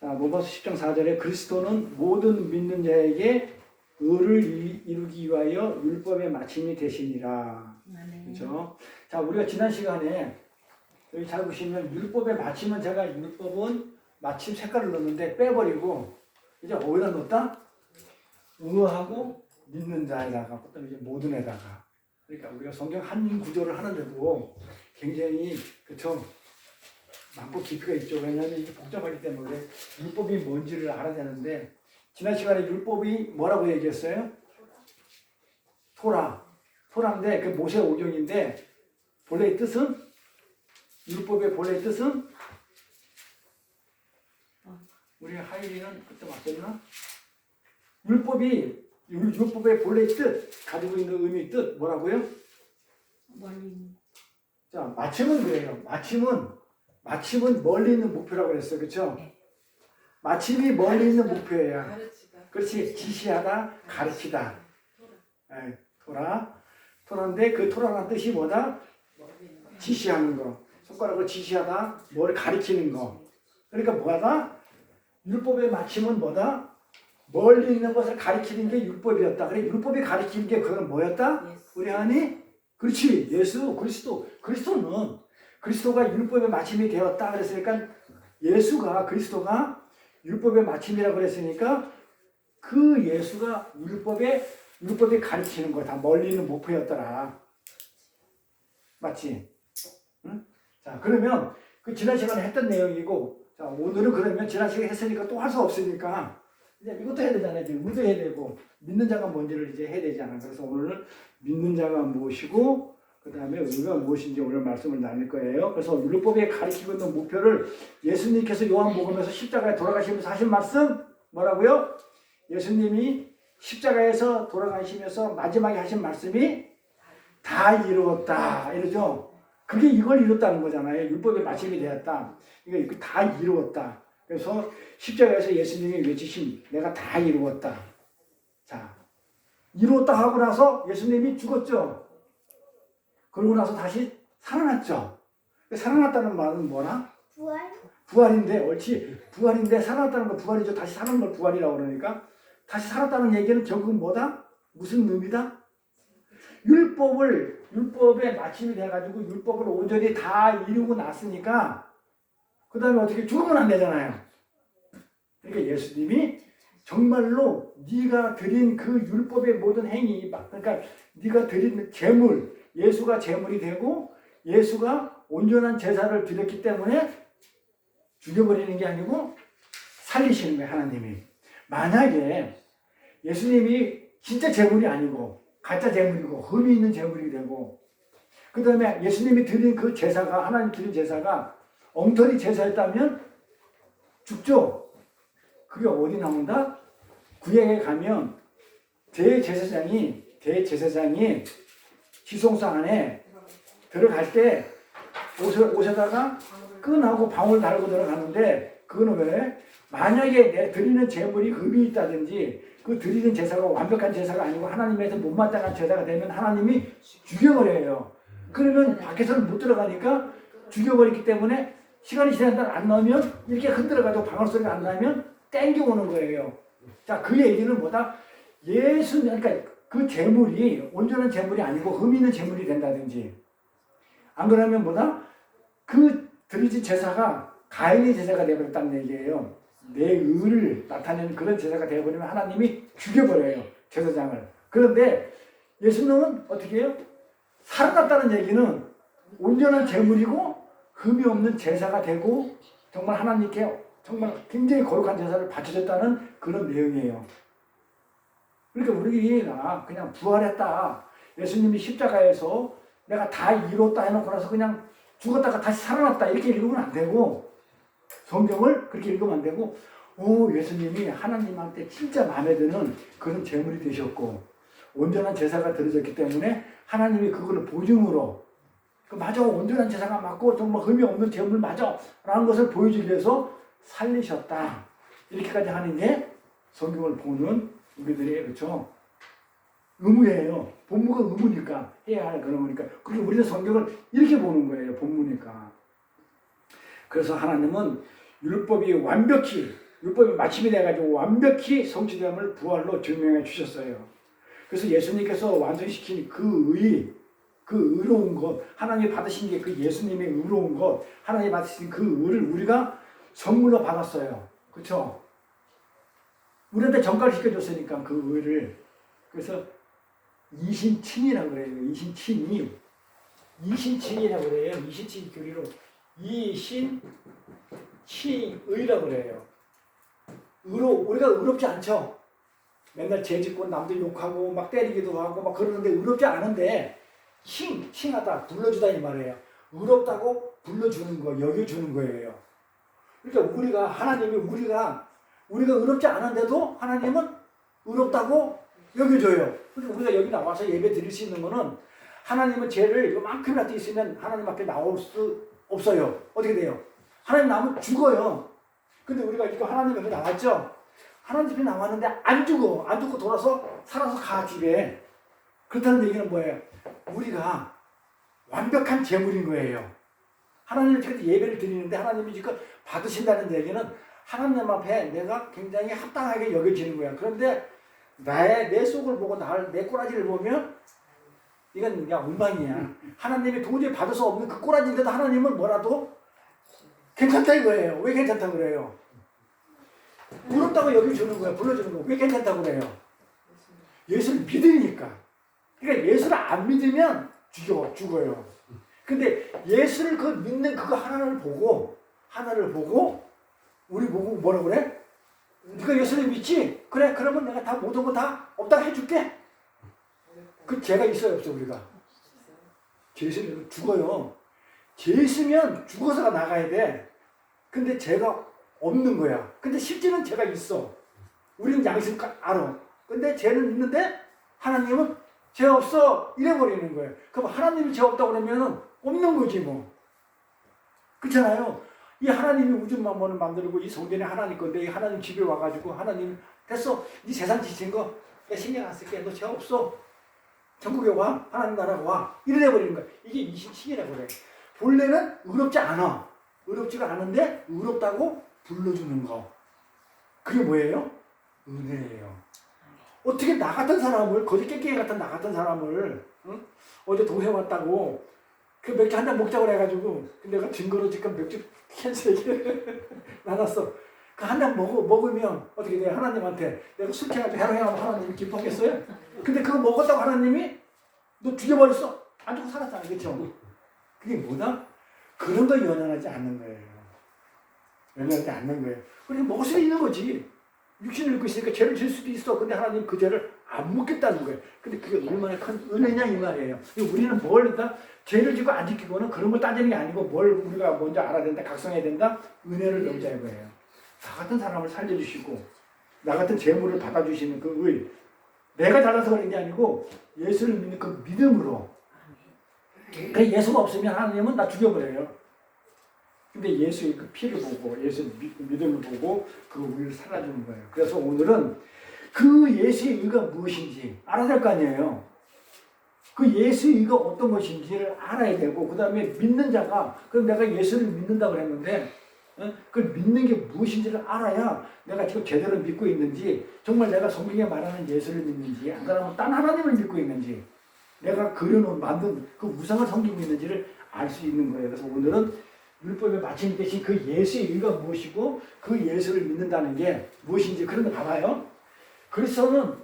자, 로마서 10장 4절에 그리스도는 모든 믿는 자에게 의를 이루기 위하여 율법의 마침이 되시니라. 그렇죠? 자, 우리가 지난 시간에 여기 잘 보시면 율법의 마침은 제가 율법은 마침 색깔을 넣었는데 빼버리고 이제 어디다 넣었다? 의하고 믿는 자에다가 그다음에 이제 모든 에다가. 그러니까 우리가 성경 한 구절을 하는데도 굉장히 그렇죠? 많고 깊이가 있죠. 왜냐하면 이게 복잡하기 때문에 율법이 뭔지를 알아야 되는데 지난 시간에 율법이 뭐라고 얘기했어요? 토라인데 그 모세 오경인데 본래의 뜻은 율법의 본래의 뜻은 우리 하율이는 그때 맞췄나? 율법의 본래의 뜻 가지고 있는 의미의 뜻 뭐라고요? 자, 마침은 그래요. 마침은 멀리 있는 목표라고 그랬어요. 그렇죠? 마침이 멀리 있는 목표예요. 그렇지. 지시하다, 가르치다. 네, 토라인데 그 토라라는 뜻이 뭐다? 지시하는 거. 손가락으로 지시하다, 뭘 가르치는 거. 그러니까 뭐다? 율법의 마침은 뭐다? 멀리 있는 것을 가르치는 게 율법이었다. 그래 율법이 가르치는 게 그건 뭐였다? 우리 하니? 그렇지. 예수, 그리스도는 그리스도가 율법의 마침이 되었다 그랬으니까 그리스도가 율법의 마침이라고 그랬으니까 그 예수가 율법이 가르치는 거 다 멀리 있는 목표였더라. 맞지? 응? 자, 그러면 그 지난 시간에 했던 내용이고 자, 오늘은 그러면 지난 시간에 했으니까 또 할 수 없으니까 이제 이것도 해야 되잖아요. 이제 의도 해야 되고 믿는 자가 뭔지를 이제 해야 되잖아요. 그래서 오늘은 믿는 자가 무엇이고 그 다음에 의가 무엇인지 오늘 말씀을 나눌 거예요. 그래서 율법에 가르치고 있는 목표를 예수님께서 요한복음에서 십자가에 돌아가시면서 하신 말씀 뭐라고요? 예수님이 십자가에서 돌아가시면서 마지막에 하신 말씀이 다 이루었다 이러죠. 그게 이걸 이뤘다는 거잖아요. 율법의 마침이 되었다. 이거 다 이루었다. 그래서 십자가에서 예수님이 외치신 내가 다 이루었다. 자, 이루었다 하고 나서 예수님이 죽었죠. 그러고 나서 다시 살아났죠. 살아났다는 말은 뭐나? 부활인데, 옳지. 부활인데 살아났다는 거 부활이죠. 다시 사는 걸 부활이라고 그러니까. 다시 살았다는 얘기는 결국은 뭐다? 무슨 의미다? 율법의 마침이 돼가지고 율법을 온전히 다 이루고 났으니까 그 다음에 어떻게 죽으면 안 되잖아요. 그러니까 예수님이 정말로 네가 드린 그 율법의 모든 행위, 그러니까 네가 드린 제물, 예수가 제물이 되고 예수가 온전한 제사를 드렸기 때문에 죽여버리는 게 아니고 살리시는 거예요. 하나님이. 만약에 예수님이 진짜 제물이 아니고 가짜 제물이고 흠이 있는 제물이 되고 그 다음에 예수님이 드린 그 제사가 하나님 드린 제사가 엉터리 제사였다면 죽죠. 그게 어디 나온다? 구약에 가면 대제사장이 지성소 안에 들어갈 때 옷에다가 끈하고 방울 달고 들어가는데 그거는 왜? 만약에 내 드리는 제물이 흠이 있다든지 그 드리는 제사가 완벽한 제사가 아니고 하나님에서 못마땅한 제사가 되면 하나님이 죽여버려요. 그러면 밖에서는 못 들어가니까 죽여버리기 때문에 시간이 지난다 안 나오면 이렇게 흔들어가지고 방울 소리가 안 나면 땡겨오는 거예요. 자, 그 얘기는 뭐다? 그러니까 그 제물이 온전한 제물이 아니고 흠 있는 제물이 된다든지 안 그러면 뭐다? 그 드리진 제사가 가인의 제사가 되어버렸다는 얘기예요. 내 의를 나타내는 그런 제사가 되어버리면 하나님이 죽여버려요. 제사장을. 그런데 예수님은 어떻게 해요? 살아났다는 얘기는 온전한 제물이고 흠이 없는 제사가 되고 정말 하나님께 정말 굉장히 거룩한 제사를 바쳐줬다는 그런 내용이에요. 그러니까 우리가 그냥 부활했다. 예수님이 십자가에서 내가 다 이뤘다 해놓고 나서 그냥 죽었다가 다시 살아났다 이렇게 읽으면 안 되고 성경을 그렇게 읽으면 안 되고 예수님이 하나님한테 진짜 마음에 드는 그런 제물이 되셨고 온전한 제사가 드려졌기 때문에 하나님이 그거를 보증으로 맞아 온전한 제사가 맞고 정말 흠이 없는 제물 맞아 라는 것을 보여주기 위해서 살리셨다. 이렇게까지 하는 게 성경을 보는 우리들의 그렇죠? 의무예요. 본무가 의무니까 해야 할 그런 거니까. 그리고 우리는 성경을 이렇게 보는 거예요. 본무니까. 그래서 하나님은 율법이 완벽히 율법이 마침이 돼가지고 완벽히 성취됨을 부활로 증명해 주셨어요. 그래서 예수님께서 완성시킨 그 의로운 것, 하나님이 받으신 게 그 예수님의 의로운 것, 하나님이 받으신 그 의를 우리가 선물로 받았어요. 그렇죠? 우리한테 전가시켜줬으니까 그 의를. 그래서 이신친이라고 그래요. 이신친이라고 그래요. 이신친 교리로 이신치의라고 그래요. 우리가 의롭지 않죠? 맨날 죄짓고 남들 욕하고 막 때리기도 하고 막 그러는데 의롭지 않은데 칭하다, 불러주다 이 말이에요. 의롭다고 불러주는 거, 여겨주는 거예요. 그러니까 우리가 의롭지 않은데도 하나님은 의롭다고 여겨줘요. 그러니까 우리가 여기 나와서 예배 드릴 수 있는 거는 하나님은 죄를 이만큼이라도 있으면 하나님 앞에 나올 수 없어요. 어떻게 돼요? 하나님 나오면 죽어요. 근데 우리가 이거 하나님 앞에 나왔죠? 하나님 집에 나왔는데 안 죽고 돌아서 살아서 가 집에. 그렇다는 얘기는 뭐예요? 우리가 완벽한 제물인 거예요. 하나님을 지금 예배를 드리는데 하나님이 지금 받으신다는 얘기는 하나님 앞에 내가 굉장히 합당하게 여겨지는 거야. 그런데 내 속을 보고 내 꼬라지를 보면 이건 그냥 엉망이야. 하나님이 도저히 받을 수 없는 그 꼬라지인데도 하나님은 뭐라도 괜찮다 이거예요. 왜 괜찮다고 그래요? 의롭다고 여겨주는 거야. 불러주는 거야. 왜 괜찮다고 그래요? 예수를 믿으니까. 그러니까 예수를 안 믿으면 죽어요. 근데 예수를 믿는 그거 하나를 보고 우리 보고 뭐라 그래? 네가 예수를 믿지? 그래 그러면 내가 다 모든 거 다 없다고 해줄게. 그 죄가 있어요 없어 우리가? 죄 있으면 죽어요. 죄 있으면 죽어서가 나가야 돼. 근데 죄가 없는 거야. 근데 실제는 죄가 있어. 우리는 양심 알아. 근데 죄는 있는데 하나님은 죄 없어 이래버리는 거예요. 그럼 하나님이 죄 없다고 그러면 없는 거지 뭐. 그렇잖아요. 이 하나님이 우주 만물을 만들고 이 성전이 하나님 건데 이 하나님 집에 와가지고 하나님 됐어. 네 재산 지친 거 내가 신경 안 쓸게. 너 죄 없어. 천국에 와. 하나님 나라가 와. 이래 버리는 거야. 이게 이신칭이라고 그래. 본래는 의롭지 않아. 의롭지가 않은데 의롭다고 불러주는 거. 그게 뭐예요? 은혜예요. 어떻게 나 같은 사람을 거지 깨끼 같은 나 같은 사람을 응? 어제 동생 왔다고 그 맥주 한 잔 먹자고 해가지고 내가 증거로 지금 맥주 캔 3개 나눴어. 그 한 잔 먹으면 어떻게 돼? 하나님한테 내가 술 취해가지고 해롱해하면 하나님이 기뻐하겠어요? 근데 그거 먹었다고 하나님이 너 죽여버렸어. 안 죽고 살았잖아. 그렇죠? 그게 뭐다? 그런 거 연연하지 않는 거예요. 연연하지 않는 거예요. 그래서 먹을 수 있는 거지. 육신을 입고 있으니까 죄를 질 수도 있어. 근데 하나님 그 죄를 안 묻겠다는 거예요. 근데 그게 얼마나 큰 은혜냐 이 말이에요. 우리는 뭘 했다? 죄를 지고 안 지키고는 그런 걸 따지는 게 아니고 뭘 우리가 먼저 알아야 된다, 각성해야 된다? 은혜를 배우자는 거예요. 나 같은 사람을 살려주시고 나 같은 재물을 받아주시는 그 의. 내가 잘나서 그런 게 아니고 예수를 믿는 그 믿음으로. 그 예수가 없으면 하나님은 나 죽여버려요. 근데 예수의 그 피를 보고 예수의 믿음을 보고 그 우리를 살아주는 거예요. 그래서 오늘은 그 예수의 의가 무엇인지 알아야 될 거 아니에요. 그 예수의 의가 어떤 것인지를 알아야 되고 그 다음에 믿는 자가 그럼 내가 예수를 믿는다고 그랬는데 그걸 믿는 게 무엇인지를 알아야 내가 지금 제대로 믿고 있는지 정말 내가 성경에 말하는 예수를 믿는지 안 그러면 딴 하나님을 믿고 있는지 내가 그려놓은 만든 그 우상을 섬기고 있는지를 알 수 있는 거예요. 그래서 오늘은 율법의 마침 대신 그 예수의 의가 무엇이고 그 예수를 믿는다는 게 무엇인지 그런 거 봐봐요. 그리스도는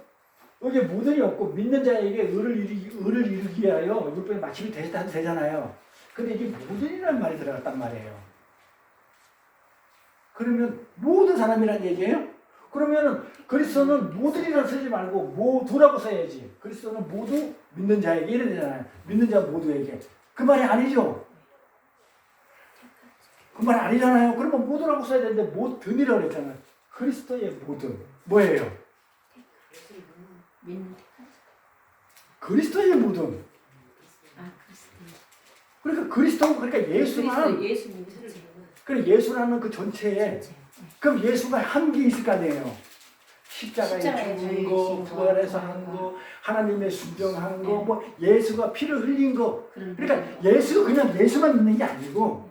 여기 모든이 없고 믿는 자에게 의를 이루기 위하여 율법의 마침이 되잖아요. 근데 이게 모든이라는 말이 들어갔단 말이에요. 그러면 모든 사람이란 얘기예요? 그러면은 그리스도는 모든이라고 쓰지 말고 모두라고 써야지. 그리스도는 모두 믿는 자에게 이래 되잖아요. 믿는 자 모두에게. 그 말이 아니죠. 그 말 아니잖아요. 그러면 모두라고 써야 되는데 모든이라고 그랬잖아요. 그리스도의 모든. 뭐예요? 그리스도의 모든. 그러니까 그리스도 그러니까 예수만. 그래 예수라는 그 전체에. 그럼 예수가 한 게 있을 거 아니에요. 십자가에 죽은 거, 부활해서 한 거, 하나님의 순종한 거, 뭐 예수가 피를 흘린 거. 그러니까 예수가 그냥 예수만 믿는 게 아니고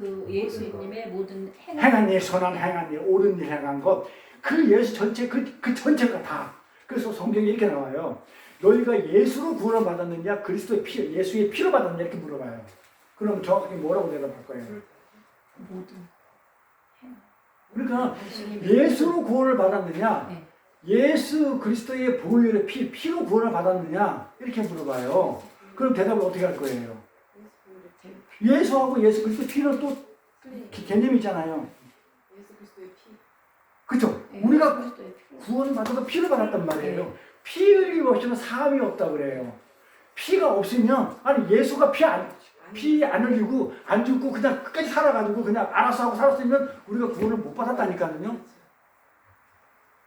그 예수님의 모든 행한 일, 선한 행한 일, 옳은 일 행한 것, 그 예수 전체, 그 전체가 다. 그래서 성경에 이렇게 나와요. 너희가 예수로 구원을 받았느냐, 그리스도의 피, 예수의 피로 받았느냐 이렇게 물어봐요. 그럼 정확하게 뭐라고 대답할 거예요? 모든 그러니까 예수로 구원을 받았느냐, 네. 예수 그리스도의 보혈의 피로 구원을 받았느냐 이렇게 물어봐요. 그럼 대답을 어떻게 할 거예요? 예수하고 예수 그리스도 피는 또 개념이 있잖아요. 예수 그리스도의 피. 그렇죠? 네, 우리가 그리스도의 피로. 구원을 받아서 피를 받았단 말이에요. 피 흘림 없이는 사함이 없다 그래요. 피가 없으면 아니 예수가 피 안 흘리고 안 죽고 그냥 끝까지 살아가지고 그냥 알아서 하고 살았으면 우리가 구원을 못 받았다니까요.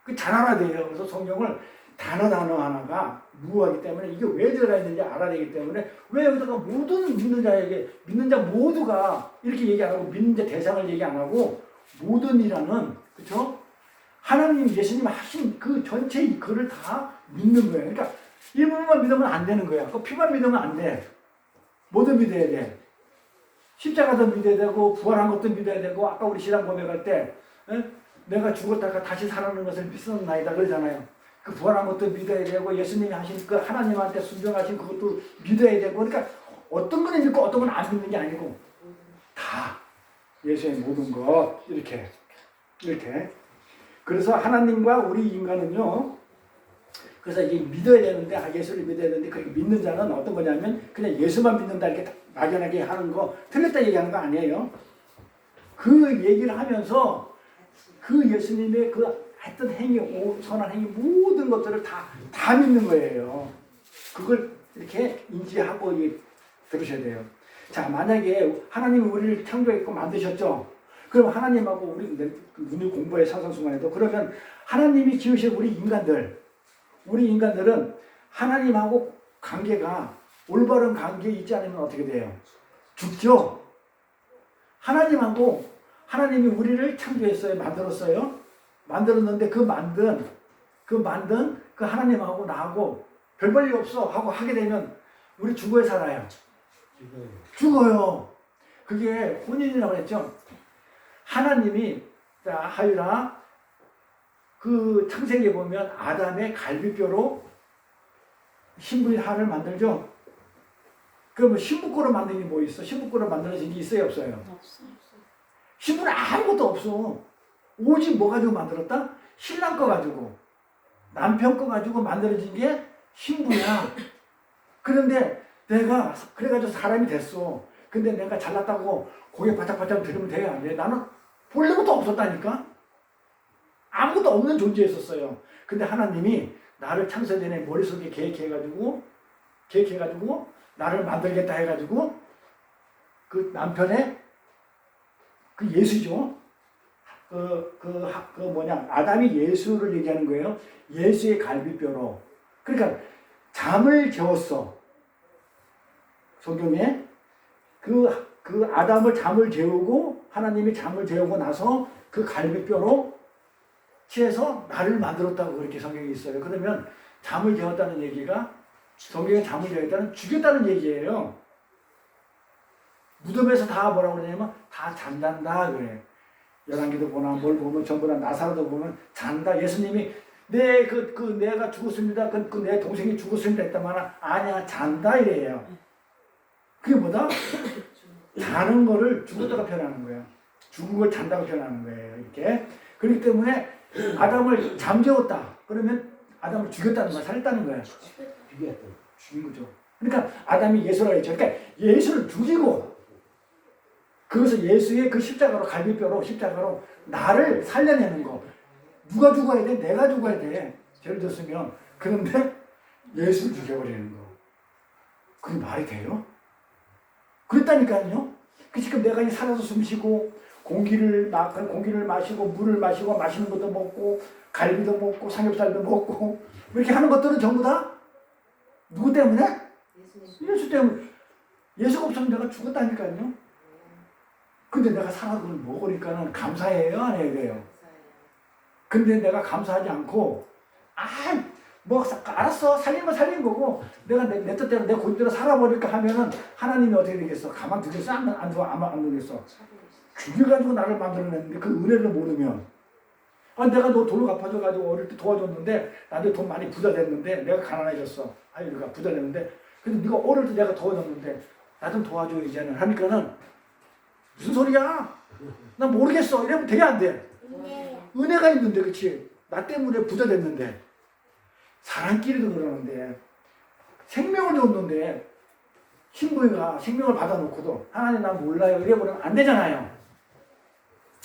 그 잘 알아야 돼요. 그래서 성경을 단어 하나가 무하기 때문에 이게 왜 들어가 있는지 알아야 되기 때문에 왜 여기다가 모든 믿는 자에게 믿는 자 모두가 이렇게 얘기 안 하고 믿는 자 대상을 얘기 안 하고 모든 이라는 그렇죠? 하나님 예수님 하신 그 전체 글을 다 믿는 거예요. 그러니까 일부분만 믿으면 안 되는 거야. 그 피만 믿으면 안 돼. 뭐도 믿어야 돼. 십자가도 믿어야 되고 부활한 것도 믿어야 되고 아까 우리 신앙 고백할 때 내가 죽었다가 다시 살아나는 것을 믿었나이다 그러잖아요. 그 부활한 것도 믿어야 되고 예수님이 하신 그 하나님한테 순종하신 그것도 믿어야 되고 그러니까 어떤 거는 믿고 어떤 건 안 믿는 게 아니고 다 예수의 모든 것 이렇게 그래서 하나님과 우리 인간은요 그래서 이게 믿어야 되는데 예수를 믿어야 되는데 그렇게 믿는 자는 어떤 거냐면 그냥 예수만 믿는다 이렇게 막연하게 하는 거 틀렸다 얘기하는 거 아니에요. 그 얘기를 하면서 그 예수님의 그 했던 행위, 선한 행위 모든 것들을 다 믿는 거예요. 그걸 이렇게 인지하고 들으셔야 돼요. 자, 만약에 하나님이 우리를 창조했고 만드셨죠. 그럼 하나님하고 우리 공부의 사상순간에도 그러면 하나님이 지으신 우리 인간들은 하나님하고 관계가 올바른 관계에 있지 않으면 어떻게 돼요? 죽죠. 하나님이 우리를 창조했어요. 만들었는데 그 만든 그 하나님하고 나하고 별 볼 일 없어 하고 하게 되면 우리 죽어야 살아요. 죽어요. 그게 혼인이라고 그랬죠. 하나님이 자 하유라 그 창세기에 보면 아담의 갈비뼈로 신부인 하를 만들죠. 그러면 신부거로 만든 게 뭐 있어? 신부거로 만들어진 게 있어요 없어요? 없어. 신부는 아무것도 없어. 오직 뭐 가지고 만들었다? 신랑 거 가지고 남편 거 가지고 만들어진 게 신부야. 그런데 내가 그래가지고 사람이 됐어. 근데 내가 잘났다고 고개 바짝바짝 들으면 돼야 안 돼. 나는 본래 것도 없었다니까. 아무것도 없는 존재였었어요. 근데 하나님이 나를 창세 전에 머릿속에 계획해가지고 나를 만들겠다 해가지고 그 남편의 그 예수죠. 아담이 예수를 얘기하는 거예요. 예수의 갈비뼈로. 그러니까 잠을 재웠어. 성경에 그 아담을 잠을 재우고 하나님이 잠을 재우고 나서 그 갈비뼈로 취해서 나를 만들었다고 그렇게 성경에 있어요. 그러면 잠을 재웠다는 얘기가 성경에 잠을 재웠다는 죽였다는 얘기예요. 무덤에서 다 뭐라고 그러냐면 다 잔단다 그래. 열왕기도 보나 뭘 보면 전부 다 나사로도 보면 잔다. 예수님이 내가 죽었습니다. 내 동생이 죽었습니다 했다만 아니야 잔다 이래요. 그게 뭐다? 자는 거를 죽었다가 표현하는 거예요. 죽은 걸 잔다고 표현하는 거예요. 이렇게. 그렇기 때문에 아담을 잠재웠다. 그러면 아담을 죽였다는 거야. 살렸다는 거야. 죽인 거죠. 그러니까 아담이 예수라고 했죠. 그러니까 예수를 죽이고 그것을 예수의 그 십자가로 나를 살려내는 거. 누가 죽어야 돼? 내가 죽어야 돼. 죄를 졌으면. 그런데 예수를 죽여버리는 거. 그게 말이 돼요? 그랬다니까요. 지금 내가 이 살아서 숨쉬고 공기를 마시고 물을 마시고 맛있는 것도 먹고 갈비도 먹고 삼겹살도 먹고 이렇게 하는 것들은 전부 다 누구 때문에? 예수 때문에. 예수가 없으면 내가 죽었다니까요. 근데 내가 살아서 그걸 먹으니까는 감사해요, 안 해야 돼요? 근데 내가 감사하지 않고 알았어. 살리면 살린 거고 내가 내 뜻대로 내 고집대로 살아버릴까 하면은 하나님이 어떻게 되겠어? 가만 두겠어? 안 두겠어? 죽여가지고 나를 만들어냈는데 그 은혜를 모르면 내가 너 돈을 갚아줘가지고 어릴 때 도와줬는데 나한테 돈 많이 부자 됐는데 내가 가난해졌어. 내가 부자 됐는데 근데 네가 어릴 때 내가 도와줬는데 나 좀 도와줘 이제는 하니까는 무슨 소리야? 난 모르겠어. 이러면 되게 안 돼. 은혜가 있는데 그치? 나 때문에 부자 됐는데 사람끼리도 그러는데 생명을 줬는데 신부가 생명을 받아놓고도 하나님 난 몰라요 이래버리면 안 되잖아요.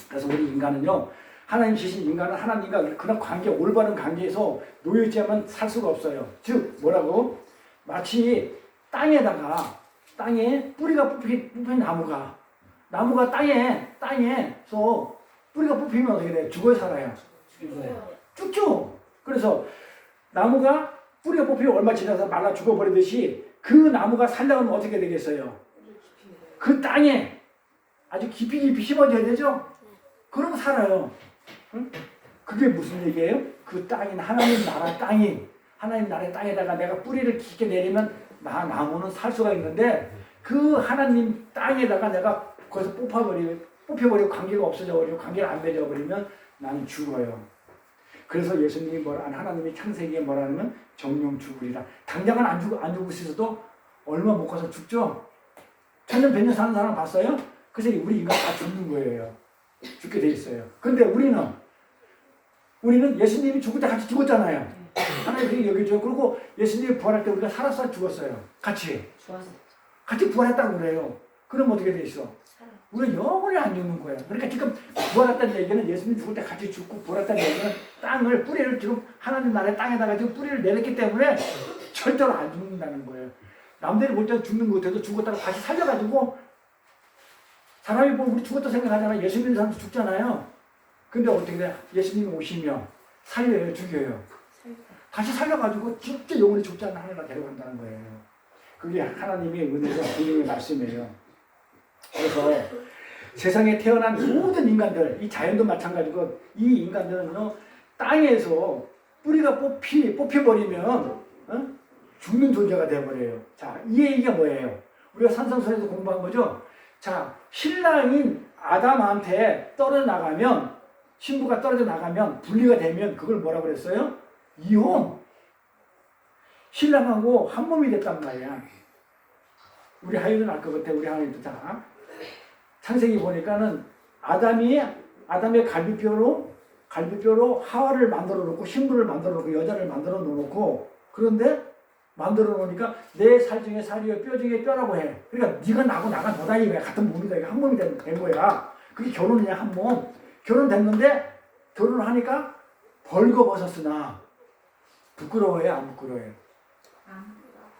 그래서 우리 인간은요 하나님 주신 인간은 하나님과 그런 관계 올바른 관계에서 놓여있지만 살 수가 없어요. 즉 뭐라고? 마치 땅에 뿌리가 뽑힌 나무가 땅에서 뿌리가 뽑히면 어떻게 돼요? 죽어야 살아요. 죽죠. 그래서 나무가 뿌리가 뽑히면 얼마 지나서 말라 죽어버리듯이 그 나무가 살려면 어떻게 되겠어요? 그 땅에 아주 깊이 심어져야 되죠? 그럼 살아요. 응? 그게 무슨 얘기예요? 그 땅인 하나님 나라의 땅에다가 내가 뿌리를 깊게 내리면 나무는 살 수가 있는데 그 하나님 땅에다가 내가 거기서 뽑혀버리고 관계가 없어져버리고 관계가 안 맺어버리면 나는 죽어요. 그래서 예수님이 하나님이 창세기에 뭐라 하면 정령 죽으리라. 당장은 안 죽으시어도 얼마 못 가서 죽죠? 천년 백년 사는 사람 봤어요? 그래서 우리 인간 다 죽는 거예요. 죽게 돼 있어요. 근데 우리는 예수님이 죽을 때 같이 죽었잖아요. 하나님 그렇게 여겨줘요. 그리고 예수님이 부활할 때 우리가 살았어요, 죽었어요. 같이 부활했다고 그래요. 그럼 어떻게 돼 있어? 우리가 영원히 안 죽는 거예요. 그러니까 지금 부활했다는 얘기는 예수님 죽을 때 같이 죽고 부활했다는 얘기는 뿌리를 지금 하나님 나라의 땅에다가 지금 뿌리를 내렸기 때문에 절대로 안 죽는다는 거예요. 남들이 볼 때 죽는 것 같아도 죽었다가 다시 살려가지고 사람이 보면 우리 죽었다 생각하잖아요. 예수 믿는 사람도 죽잖아요. 근데 어떻게 돼? 예수님이 오시면 살려요, 죽여요. 다시 살려가지고 진짜 영원히 죽지 않는 하늘나라 데려간다는 거예요. 그게 하나님의 은혜가 분명히 말씀이에요. 그래서 세상에 태어난 모든 인간들, 이 자연도 마찬가지고 이 인간들은요 땅에서 뿌리가 뽑혀버리면 죽는 존재가 되어버려요. 자, 이 얘기가 뭐예요? 우리가 산성설에서 공부한 거죠? 자, 신랑인 아담한테 떨어져 나가면 신부가 떨어져 나가면 분리가 되면 그걸 뭐라고 그랬어요? 이혼. 신랑하고 한 몸이 됐단 말이야. 우리 하윤은 알 것 같아. 우리 하윤도 다. 창세기 보니까는 아담의 갈비뼈로 하와를 만들어 놓고 신부를 만들어 놓고 여자를 만들어 놓고 그런데 만들어 놓으니까 내 살 중에 살이요 뼈 중에 뼈라고 해. 그러니까 네가 나고 나가 너다 이거야. 같은 몸이다. 이거 한 몸이 된 거야. 그게 결혼이냐 한 몸. 결혼됐는데 결혼을 하니까 벌거벗었으나 부끄러워해요 안 부끄러워해요?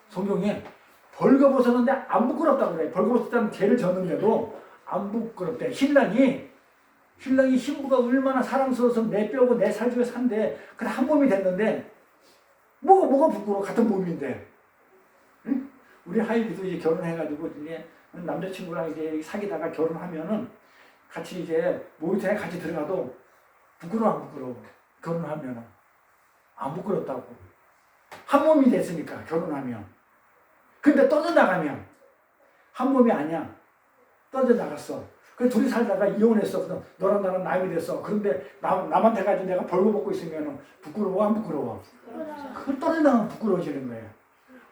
성경에 벌거벗었는데 안 부끄럽다고 그래. 벌거벗었다는 죄를 졌는데도 안 부끄럽대. 신랑이 신부가 얼마나 사랑스러워서 내 뼈고 내 살 중에 산데 그래 한 몸이 됐는데 뭐가 부끄러워. 같은 몸인데. 응? 우리 하이비도 이제 결혼해가지고 이제 남자친구랑 이제 사귀다가 결혼하면은 같이 이제 모니터에 같이 들어가도 부끄러워 안 부끄러워? 결혼하면은 안 부끄럽다고. 한 몸이 됐으니까 결혼하면. 근데 떠져나가면 한 몸이 아니야. 떠져나갔어. 그래서 둘이 살다가 이혼했어. 그래서 너랑 나랑 남이 됐어. 그런데 남한테 가지고 내가 벌거벗고 있으면 부끄러워 안 부끄러워? 그걸 떠져나가면 부끄러워지는 거예요.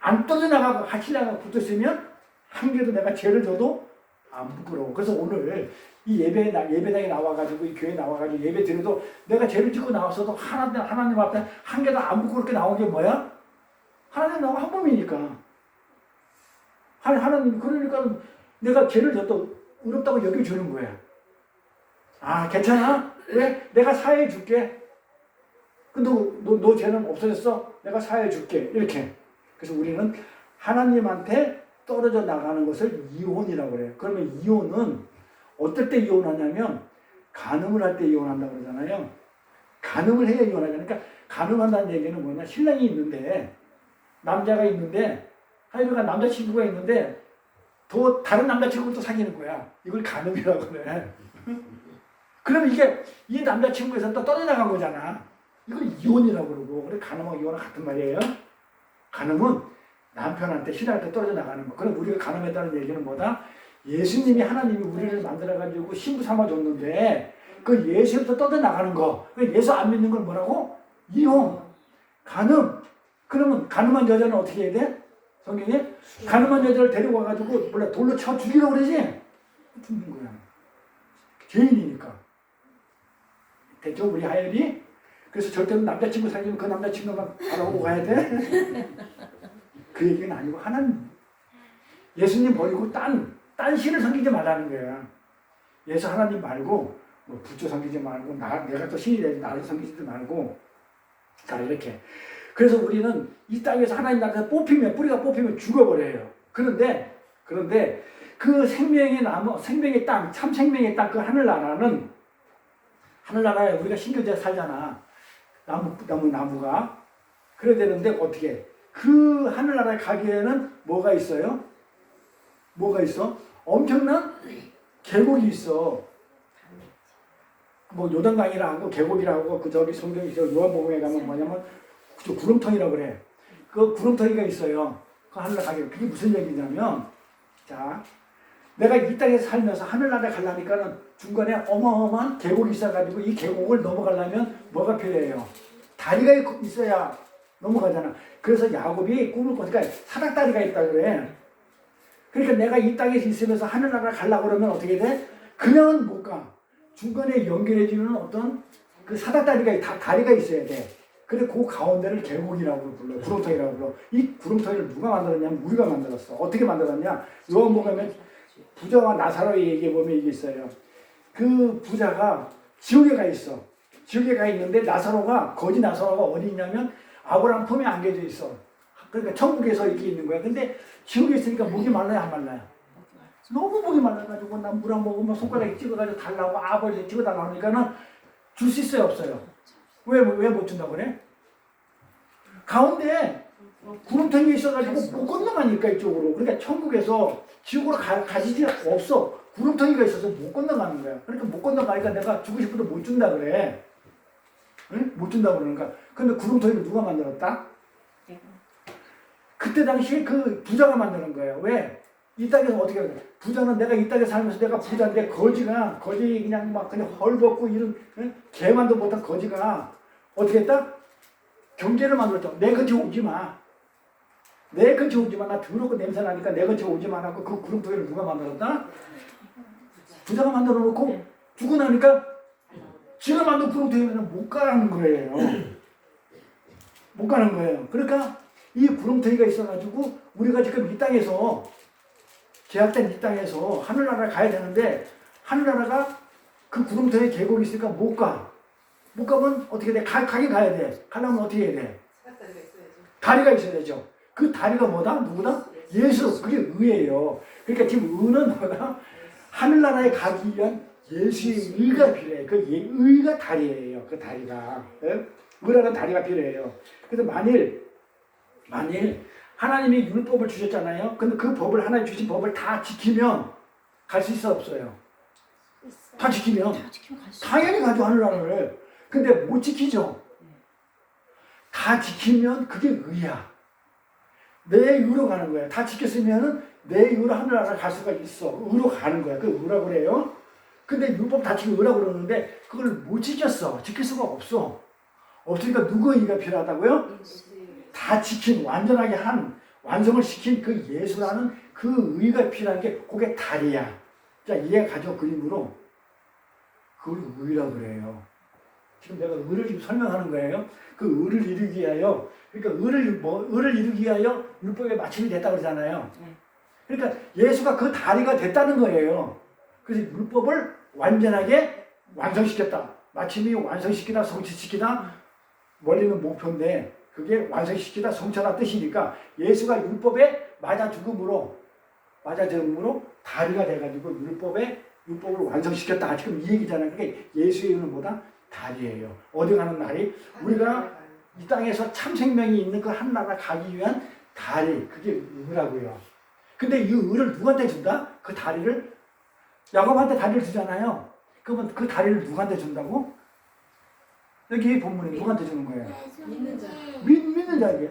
안 떠져나가고 하시다가 붙어있으면 한 개도 내가 죄를 져도 안 부끄러워. 그래서 오늘 이 예배당에 나와가지고 이 교회 나와가지고 예배 드려도 내가 죄를 짓고 나왔어도 하나님 앞에 한 개도 안 부끄럽게 나온 게 뭐야? 하나님 나와 한 몸이니까. 하나님 그러니까 내가 죄를 져도 어렵다고 여겨주는 거야. 아 괜찮아? 왜? 내가 사해해 줄게. 근데 너 죄는 없어졌어? 내가 사해해 줄게. 이렇게. 그래서 우리는 하나님한테 떨어져 나가는 것을 이혼이라고 그래요. 그러면 이혼은 어떨 때 이혼하냐면 간음을 할 때 이혼한다고 그러잖아요. 간음을 해야 이혼하잖아요. 그러니까 간음한다는 얘기는 뭐냐? 신랑이 있는데 남자가 있는데 하여간 남자친구가 있는데 또 다른 남자친구를 또 사귀는 거야. 이걸 간음이라고 그래. 그러면 이게 이 남자친구에서 또 떨어져나간 거잖아. 이걸 이혼이라고 그러고. 그래 간음하고 이혼은 같은 말이에요. 간음은 남편한테 신랑한테 떨어져 나가는 거. 그럼 우리가 간음했다는 얘기는 뭐다? 예수님이 하나님이 우리를 만들어가지고 신부 삼아줬는데 그 예수부터 떠나가는 거. 그 예수 안 믿는 걸 뭐라고? 이혼, 간음. 그러면 간음한 여자는 어떻게 해야 돼? 성경에? 간음한 여자를 데리고 와가지고 몰라 돌로 쳐 죽이라고 그러지? 죽는 거야. 죄인이니까. 됐죠? 우리 하연이? 그래서 절대로 남자친구 사귀면 그 남자친구만 바라보고 가야 돼? 그 얘기는 아니고 하나님. 예수님 버리고 딴 신을 섬기지 말라는 거야. 예수 하나님 말고 뭐 부처 섬기지 말고 내가 또 신이 되지 나를 섬기지 말고 자 이렇게. 그래서 우리는 이 땅에서 하나님 나라에서 뿌리가 뽑히면 죽어버려요. 그런데 그 생명의 나무, 생명의 땅, 참 생명의 땅, 그 하늘나라에 우리가 신교제 살잖아. 나무가. 그래야 되는데 어떻게? 그 하늘나라에 가기에는 뭐가 있어요? 뭐가 있어? 엄청난 계곡이 있어. 뭐 요단강이라고 계곡이라고 그 저기 성경에 요한복음에 가면 뭐냐면 그 구름텅이라고 그래. 그 구름텅이가 있어요. 그 하늘나라 가기. 그게 무슨 얘기냐면 자 내가 이 땅에서 살면서 하늘나라에 가려니까는 중간에 어마어마한 계곡이 있어가지고 이 계곡을 넘어가려면 뭐가 필요해요? 다리가 있어야 넘어가잖아. 그래서 야곱이 꿈을 꾸니까 사닥다리가 있다 그래. 그러니까 내가 이 땅에 있으면서 하늘나라 가려고 그러면 어떻게 돼? 그냥은 못 가. 중간에 연결해주는 어떤 그 사닥다리가 다리가 있어야 돼. 근데 그 가운데를 계곡이라고 불러. 구름텅이라고 불러. 이 구름텅이를 누가 만들었냐면 우리가 만들었어. 어떻게 만들었냐? 요한복음에 부자와 나사로의 얘기해 보면 이게 있어요. 그 부자가 지옥에 가 있어. 지옥에 가 있는데 거지 나사로가 어디 있냐면 아브라함 품에 안겨져 있어. 그러니까 천국에서 이렇게 있는 거야. 근데 지옥에 있으니까 목이 말라요, 안 말라요? 너무 목이 말라가지고 난 물 한 모금 손가락에 찍어가지고 달라고 아버지 찍어달라고 하니까는 줄 수 있어요, 없어요? 왜 못 준다고 그래? 가운데 구름텅이 있어가지고 못 건너가니까 이쪽으로. 그러니까 천국에서 지옥으로 가지지 없어. 구름텅이가 있어서 못 건너가는 거야. 그러니까 못 건너가니까 내가 주고 싶어도 못 준다 그래. 응? 못 준다 그러니까. 근데 구름텅이를 누가 만들었다? 그때 당시에 그 부자가 만드는 거예요. 왜? 이 땅에서 어떻게 하냐? 부자는 내가 이 땅에 살면서 내가 부자인데 거지 그냥 막 그냥 헐벗고 이런 개만도 못한 거지가 어떻게 했다? 경제를 만들었죠. 내 근처 오지 마. 내 근처 오지 마. 나 더럽고 냄새 나니까 내 근처 오지 마. 하고 그 구름텅이를 누가 만들었다? 부자가 만들어 놓고 죽고 나니까 지가 만든 구름텅이는 못 가는 거예요. 못 가는 거예요. 그러니까 이 구름텅이가 있어가지고 우리가 지금 이 땅에서 제약된 이 땅에서 하늘나라 가야 되는데 하늘나라가 그 구름텅이 계곡이 있으니까 못 가. 못 가면 어떻게 돼? 가긴 가야 돼. 가려면 어떻게 해야 돼? 사닥다리가 있어야죠. 다리가 있어야 되죠. 그 다리가 뭐다? 누구다? 예수. 그게 의예요. 그러니까 지금 의는 뭐다? 하늘나라에 가기 위한 예수의 의가 필요해요. 그 의가 다리예요. 그 다리가. 예? 의라는 다리가 필요해요. 그래서 만일 하나님이 율법을 주셨잖아요. 근데 그 법을 하나님 주신 법을 다 지키면 갈 수 있어 없어요? 다 지키면 당연히 가죠 하늘나라를. 근데 못 지키죠. 다 지키면 그게 의야. 내 의로 가는 거야. 다 지켰으면은 내 의로 하늘나라 갈 수가 있어. 의로 가는 거야. 그 의라고 그래요. 근데 율법 다 지키고 의라고 그러는데 그걸 못 지켰어. 지킬 수가 없어. 없으니까 누구의 의가 필요하다고요? 다 지킨 완전하게 한 완성을 시킨 그 예수라는 그 의가 필요한 게 그게 다리야. 자 이해가 가죠 그림으로. 그걸 의라고 그래요. 지금 내가 의를 지금 설명하는 거예요. 그 의를 이루기 위하여 그러니까 의를 이루기 위하여 율법에 마침이 됐다고 그러잖아요. 그러니까 예수가 그 다리가 됐다는 거예요. 그래서 율법을 완전하게 완성시켰다. 마침이 완성시키다 성취시키다 원리는 목표인데 그게 완성시키다 성취하다 뜻이니까 예수가 율법에 맞아 죽음으로 다리가 돼가지고 율법을 완성시켰다. 지금 이 얘기잖아요. 그게 예수의 의는 뭐다? 다리예요. 어디 가는 날이? 우리가 이 땅에서 참 생명이 있는 그 한 나라 가기 위한 다리. 그게 의라고요. 근데 이 의를 누구한테 준다? 그 다리를 야곱한테 다리를 주잖아요. 그러면 그 다리를 누구한테 준다고? 여기 본문에 누구한테 주는 거예요? 믿는 자. 믿는 자에게.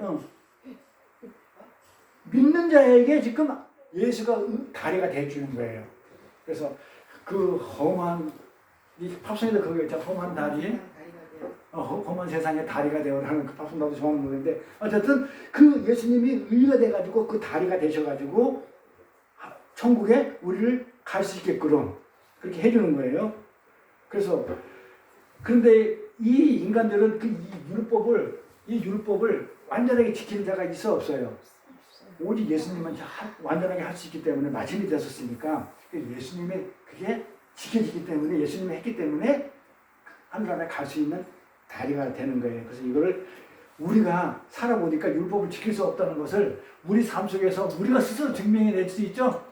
믿는 자에게 지금 예수가 다리가 돼주는 거예요. 그래서 그 험한 이 팝송에도 그거 있잖아. 험한 다리, 다리가 돼요. 험한 세상의 다리가 되어라는 그 팝송 나도 좋아하는 노래인데 어쨌든 그 예수님이 의가 돼가지고 그 다리가 되셔가지고 천국에 우리를 갈 수 있게끔 그렇게 해주는 거예요. 그래서 그런데 이 인간들은 그 이 율법을 완전하게 지키는 자가 있어 없어요. 오직 예수님만 완전하게 할 수 있기 때문에 마침이 되었으니까 예수님의 그게 지켜지기 때문에 예수님이 했기 때문에 하늘나라에 갈 수 있는 다리가 되는 거예요. 그래서 이거를 우리가 살아보니까 율법을 지킬 수 없다는 것을 우리 삶 속에서 우리가 스스로 증명해낼 수 있죠.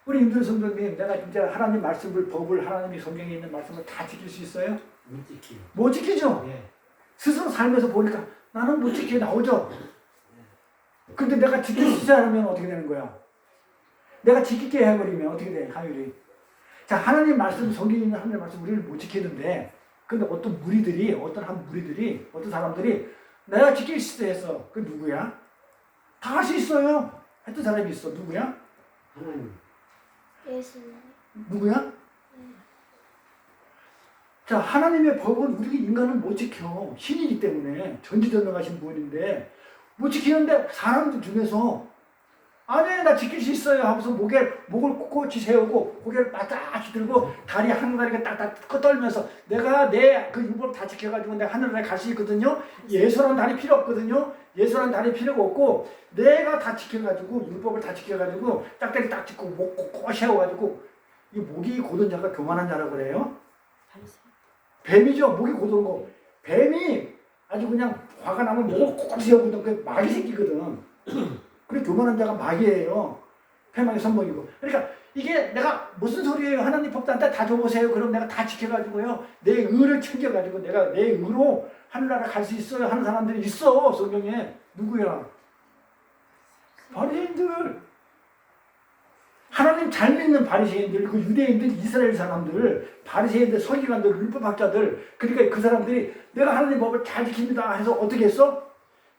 우리 임준 성도님, 내가 진짜 하나님 말씀을 법을 하나님이 성경에 있는 말씀을 다 지킬 수 있어요? 못 지키요. 못 지키죠. 예. 스스로 살면서 보니까 나는 못 지키게 나오죠. 근데 내가 지킬 수 있지 않으면 어떻게 되는 거야? 내가 지키게 해버리면 어떻게 돼? 하율이. 자, 하나님 말씀, 성경에 있는 하나님 말씀 우리를 못 지키는데 근데 어떤 무리들이, 어떤 사람들이 내가 지킬 수 있어 했어. 그 누구야? 다 할 수 있어요. 했던 사람이 있어. 누구야? 하나님. 예수님. 누구야? 자, 하나님의 법은 우리 인간은 못 지켜. 신이기 때문에 전지전능하신 분인데 못 지키는데 사람들 중에서 아니 나 지킬 수 있어요 하면서 목을 꼿꼿이 세우고 고개를 빳빳이 들고 다리 한 다리가 딱딱 떨면서 내가 내 그 율법 다 지켜가지고 내가 하늘나라에 갈 수 있거든요. 예수라는 다리 필요 없거든요. 예수라는 다리 필요가 없고 내가 다 지켜가지고 율법을 다 지켜가지고 짝다리 딱 짚고 목 꼿꼿 세워가지고 이 목이 곧은 자가 교만한 자라고 그래요. 뱀이죠. 목이 곧은 거. 뱀이 아주 그냥 화가 나면 목을 꼿꼿 세우고 있는 그 마귀 새끼거든. 그래 교만한 자가 마귀예요. 패망의 선봉이고. 그러니까 이게 내가 무슨 소리예요? 하나님 법도 한테 다 줘보세요. 그럼 내가 다 지켜가지고요. 내 의를 챙겨가지고 내가 내 의로 하늘나라 갈 수 있어요 하는 사람들이 있어. 성경에. 누구야? 바리새인들. 하나님 잘 믿는 바리새인들, 그 유대인들, 이스라엘 사람들, 바리새인들, 서기관들, 율법학자들. 그러니까 그 사람들이 내가 하나님 법을 잘 지킵니다 해서 어떻게 했어?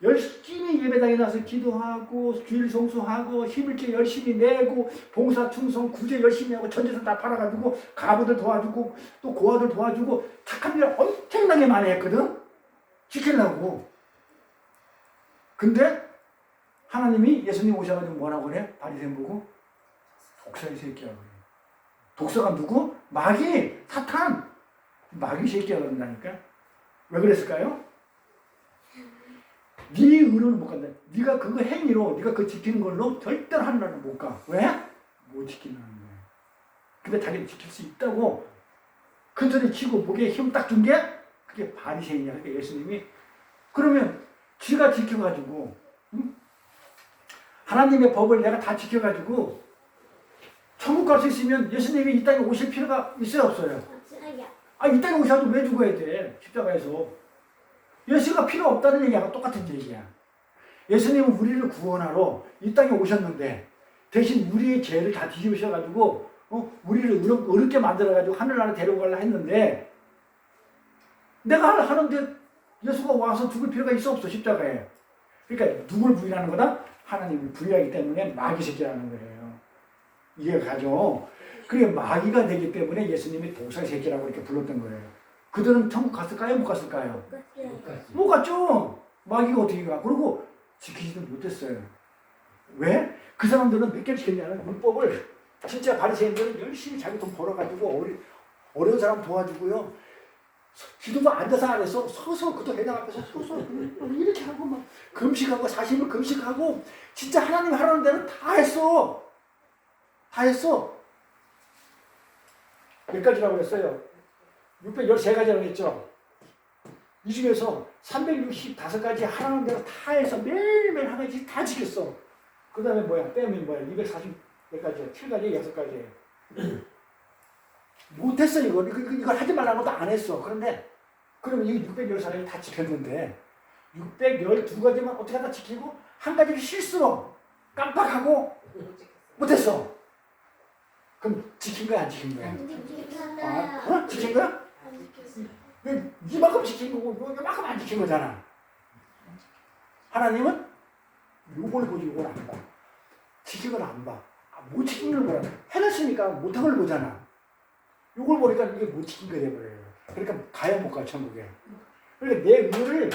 열심히 예배당에 나서 기도하고 주일 성수하고 힘을 게 열심히 내고 봉사 충성 구제 열심히 하고 전재산 다 팔아가지고 가부들 도와주고 또 고아들 도와주고 착한 일 엄청나게 많이 했거든. 지키려고. 근데 하나님이 예수님 오셔가지고 뭐라고 그래? 바리새인 보고 독사의 새끼야 그래. 독사가 누구? 마귀, 사탄. 마귀 새끼야 그런다니까. 왜 그랬을까요? 네 의로는 못 간다. 네가 그거 행위로, 네가 그거 지키는 걸로 절대로 하늘나라는 못 가. 왜? 못 지키는 거야. 근데 자기는 지킬 수 있다고 큰 소리 치고 목에 힘 딱 준 게 그게 바리새인이야. 그러니까 예수님이 그러면 쥐가 지켜가지고 응? 하나님의 법을 내가 다 지켜가지고 천국 갈 수 있으면 예수님이 이 땅에 오실 필요가 있어요 없어요? 이 땅에 오셔도 왜 죽어야 돼? 십자가에서. 예수가 필요 없다는 얘기하고 똑같은 얘기야. 예수님은 우리를 구원하러 이 땅에 오셨는데 대신 우리의 죄를 다 뒤집으셔가지고 우리를 어렵게 만들어가지고 하늘나라 데려가려 했는데 내가 하는데 예수가 와서 죽을 필요가 있어 없어 십자가에. 그러니까 누굴 부인하는 거다? 하나님을 부인하기 때문에 마귀 새끼라는 거예요. 이해가 가죠? 그게 마귀가 되기 때문에 예수님이 독사 새끼라고 이렇게 불렀던 거예요. 그들은 천국 갔을까요? 못 갔을까요? 못 갔죠. 마귀가 어떻게 가? 그리고 지키지도 못했어요. 왜? 그 사람들은 몇 개를 지켰냐면 율법을 진짜 바리새인들은 열심히 자기 돈 벌어가지고 어려운 사람 도와주고요. 기도도 앉아서 안 했어. 서서 그도 회당 앞에서 서서 이렇게 하고 막 금식하고 40일 금식하고 진짜 하나님 하라는 데는 다 했어. 다 했어. 몇 가지라고 했어요? 613가지라고 했죠. 이 중에서 365가지 하라는 대로 다 해서 매일매일 한 가지 다 지켰어. 그 다음에 뭐야? 빼면 뭐야? 240 몇 가지야? 7가지, 6가지예요. 못했어 이걸 하지 말라고 도 안 했어. 그런데 그러면 이 613가지 다 지켰는데 612가지만 어떻게 하다 지키고 한 가지를 실수로 깜빡하고 못했어. 그럼 지킨 거야 안 지킨 거야? 지킨 거야? 이만큼 지킨 거고 이만큼 안 지킨 거잖아. 하나님은 요걸 보지 요걸 안 봐. 지킨 걸 안 봐. 못 지킨 걸 보라. 해놨으니까 못한 걸 보잖아. 요걸 보니까 이게 못 지킨 거 돼버려요. 그러니까 가야 못 가, 천국에. 그러니까 내 의를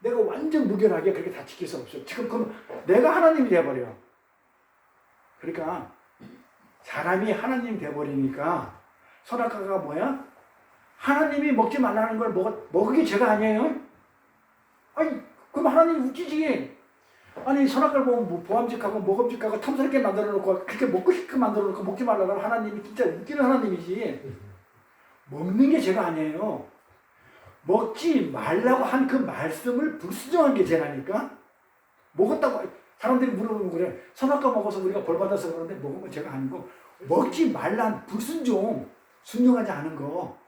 내가 완전 무결하게 그렇게 다 지킬 수 없어. 지금 그럼 내가 하나님이 돼버려. 그러니까 사람이 하나님 돼버리니까 선악과가 뭐야? 하나님이 먹지 말라는 걸 먹은 게 죄가 아니에요? 아니, 그럼 하나님 웃기지. 아니, 선악과를 보면 뭐 보암직하고 먹음직하고 탐스럽게 만들어 놓고 그렇게 먹고 싶게 만들어 놓고 먹지 말라고 하면 하나님이 진짜 웃기는 하나님이지. 먹는 게 죄가 아니에요. 먹지 말라고 한 그 말씀을 불순종한 게 죄라니까. 먹었다고 사람들이 물어보면 그래. 선악과 먹어서 우리가 벌 받아서 그러는데 먹으면 죄가 아니고 먹지 말란 불순종, 순종하지 않은 거,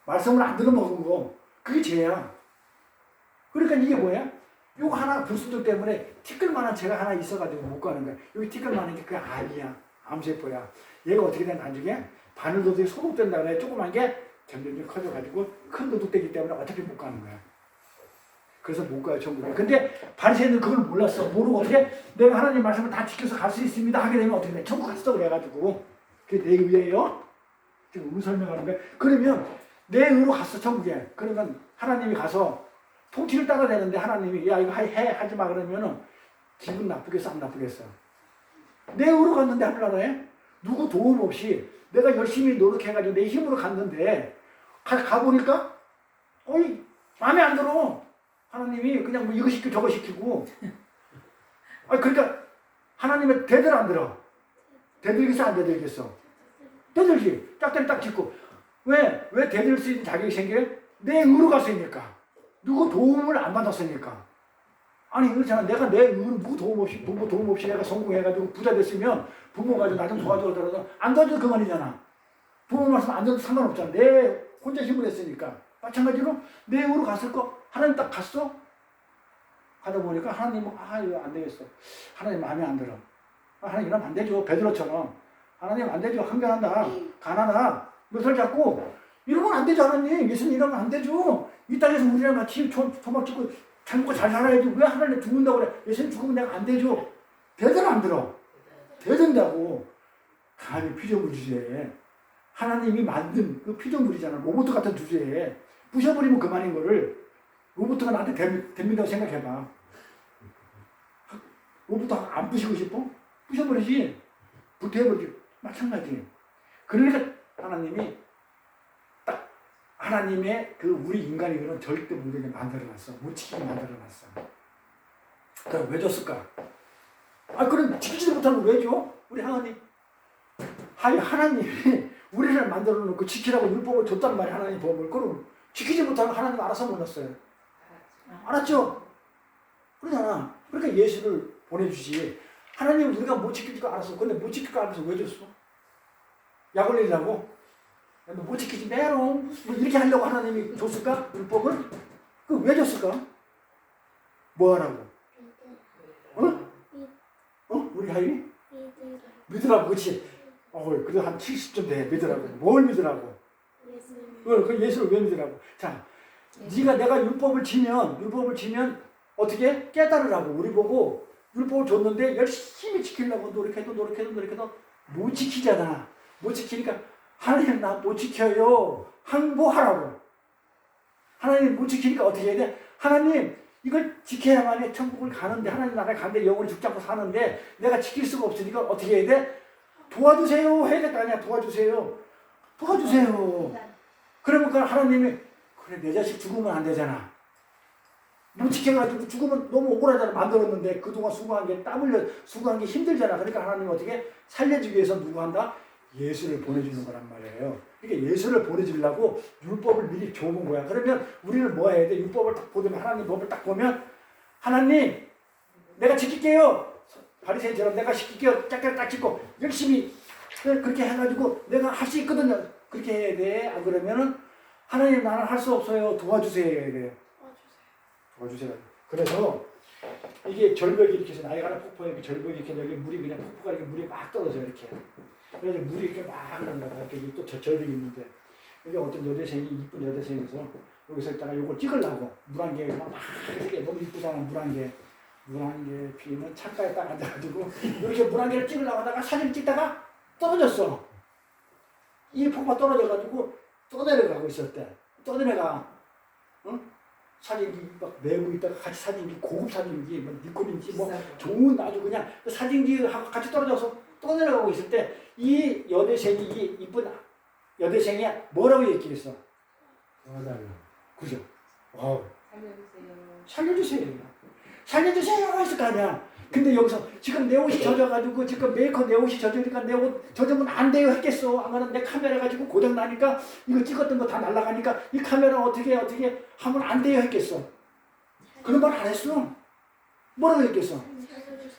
말씀을 안 들어 먹은 거, 그게 죄야. 그러니까 이게 뭐야? 요거 하나 불순종 때문에 티끌만한 죄가 하나 있어가지고 못 가는 거야. 여기 티끌만한 게 그게 암이야. 암세포야. 얘가 어떻게 돼 나중에 바늘도둑이 소독된다 그래. 조그만 게 점점 커져가지고 큰 도둑되기 때문에 어차피 못 가는 거야. 그래서 못 가요, 천국에. 근데 바리새인은 그걸 몰랐어. 모르고 어떻게 내가 하나님 말씀을 다 지켜서 갈 수 있습니다 하게 되면 어떻게 돼? 천국 갔어 그래가지고. 그게 내 의예요. 지금 설명하는 거야. 그러면 내 의로 갔어 천국에. 그러면 하나님이 가서 통치를 따라야 되는데 하나님이 야 이거 하지 마 그러면은 기분 나쁘겠어 안 나쁘겠어? 내 의로 갔는데 하늘나라에 누구 도움 없이 내가 열심히 노력해가지고 내 힘으로 갔는데 가보니까 어이 마음에 안 들어. 하나님이 그냥 뭐 이거 시키고 저거 시키고 아니 그러니까 하나님의 대들 안 들어. 대들겠어 안 대들겠어? 대들지. 짝대를 딱 짓고 왜 대들 수 있는 자격이 생겨요? 내 의로 갔으니까. 누구 도움을 안 받았으니까. 아니 그렇잖아. 내가 내 의로 누구 도움 없이 부모 도움 없이 내가 성공해가지고 부자 됐으면 부모가 나 좀 도와줘 그러더라도 안 도와줘도 그만이잖아. 부모 말씀 안 들어도 상관없잖아. 내 혼자 힘을 했으니까. 마찬가지로 내 의로 갔을 거 하나님 딱 갔어. 가다 보니까 하나님은 이거 안 되겠어. 하나님 마음에 안 들어. 하나님 이러면 안 되죠. 베드로처럼 하나님 안 되죠. 항변한다. 가난하다. 몇 잡고 이러면 안 되죠. 하나님 예수님 이러면 안 되죠. 이 땅에서 우리랑 같이 토막 찍고 잘 먹고 잘 살아야지. 왜 하나님 죽는다고 그래. 예수님 죽으면 내가 안 되죠. 대들 안 들어. 대든다고. 감히 피조물 주제에 하나님이 만든 그 피조물이잖아. 로봇 같은 주제에 부셔버리면 그만인 거를 로봇가 나한테 됩니다고 생각해봐. 로봇 안 부시고 싶어? 부셔버리지. 불태워버리지. 마찬가지. 그러니까 하나님이 딱 하나님의 그 우리 인간의 그런 절대 못되게 만들어놨어. 못 지키게 만들어놨어. 그럼 왜 줬을까? 그럼 지키지도 못하는 거 왜 줘? 우리 하나님. 하나님이 우리를 만들어 놓고 지키라고 율법을 줬단 말이야. 하나님 법을. 그럼 지키지 못하면 하나님 알아서 몰랐어요. 알았죠? 그러잖아. 그러니까 예수를 보내주지. 하나님 우리가 못 지킬 거 알았어. 근데 못 지킬 거 알아서 왜 줬어? 약 올리려고? 못 지키지 메롱. 뭐 이렇게 하려고 하나님이 줬을까? 율법을? 그 왜 줬을까? 뭐 하라고? 우리 하임이? 믿으라고, 그치? 그래도 한 70점 돼. 믿으라고. 뭘 믿으라고? 그 예수를 왜 믿으라고? 자, 네가 내가 율법을 지면 어떻게 깨달으라고. 우리 보고 율법을 줬는데 열심히 지키려고 노력해도 못 지키잖아. 못 지키니까 하나님 나 못 지켜요. 항복하라고. 하나님 못 지키니까 어떻게 해야 돼? 하나님 이걸 지켜야만이 천국을 가는데 하나님 나라에 가는데 영원히 죽지 않고 사는데 내가 지킬 수가 없으니까 어떻게 해야 돼? 도와주세요 해야 될 거 아니야. 도와주세요. 그러면 그 하나님이 그래 내 자식 죽으면 안 되잖아. 못 지켜가지고 죽으면 너무 억울하잖아. 만들었는데 그동안 수고한 게 땀 흘려 수고한 게 힘들잖아. 그러니까 하나님이 어떻게 살려주기 위해서 누구 한다? 예수를 보내주는 거란 말이에요. 그러니까 예수를 보내주려고 율법을 미리 줘본 거야. 그러면 우리는 뭐 해야 돼? 율법을 딱 보면 하나님 법을 딱 보면 하나님 내가 지킬게요. 바리새인처럼 내가 시킬게요. 짝짝 딱 짓고 열심히 그렇게 해가지고 내가 할 수 있거든요. 그렇게 해야 돼. 안 그러면은 하나님 나는 할 수 없어요. 도와주세요 해야 돼요. 도와주세요. 그래서 이게 절벽이 이렇게 해서 나이가라 폭포에 이렇게 절벽이 이렇게 여기 물이 그냥 폭포가 이렇게 물이 막 떨어져 이렇게. 그래서 물이 이렇게 막 흐른다. 여기 또 절벽이 있는데 여기 어떤 여대생이 이쁜 여대생에서 여기서 있다가 요걸 찍으려고 물 한 개 막 이렇게 너무 이쁘잖아 물 한 개. 물안개 피는 창가에 딱 앉아가지고 이렇게 물안개를 찍으려고 하다가 사진 찍다가 떨어졌어. 이 폭포가 떨어져가지고 떠내려가고 있었대. 떠내려가. 응? 사진기 막 메고 있다가 같이 사진기 고급 사진기 뭐 니콘인지 뭐 좋은 아주 그냥 그 사진기하고 같이 떨어져서 떠내려가고 있을 때 이 여대생이 이 이쁜 여대생이 뭐라고 얘기했어? 도와달라. 그죠? 살려주세요. 살려주세요. 살려주세요 했을 거 아니야. 근데 여기서 지금 내 옷이 젖어가지고 지금 메이커 내 옷이 젖으니까 내 옷 젖으면 안 돼요 했겠어. 안 그러면 내 카메라 가지고 고장 나니까 이거 찍었던 거 다 날아가니까 이 카메라 어떻게 하면 안 돼요 했겠어. 그런 말 안 했어. 뭐라고 했겠어?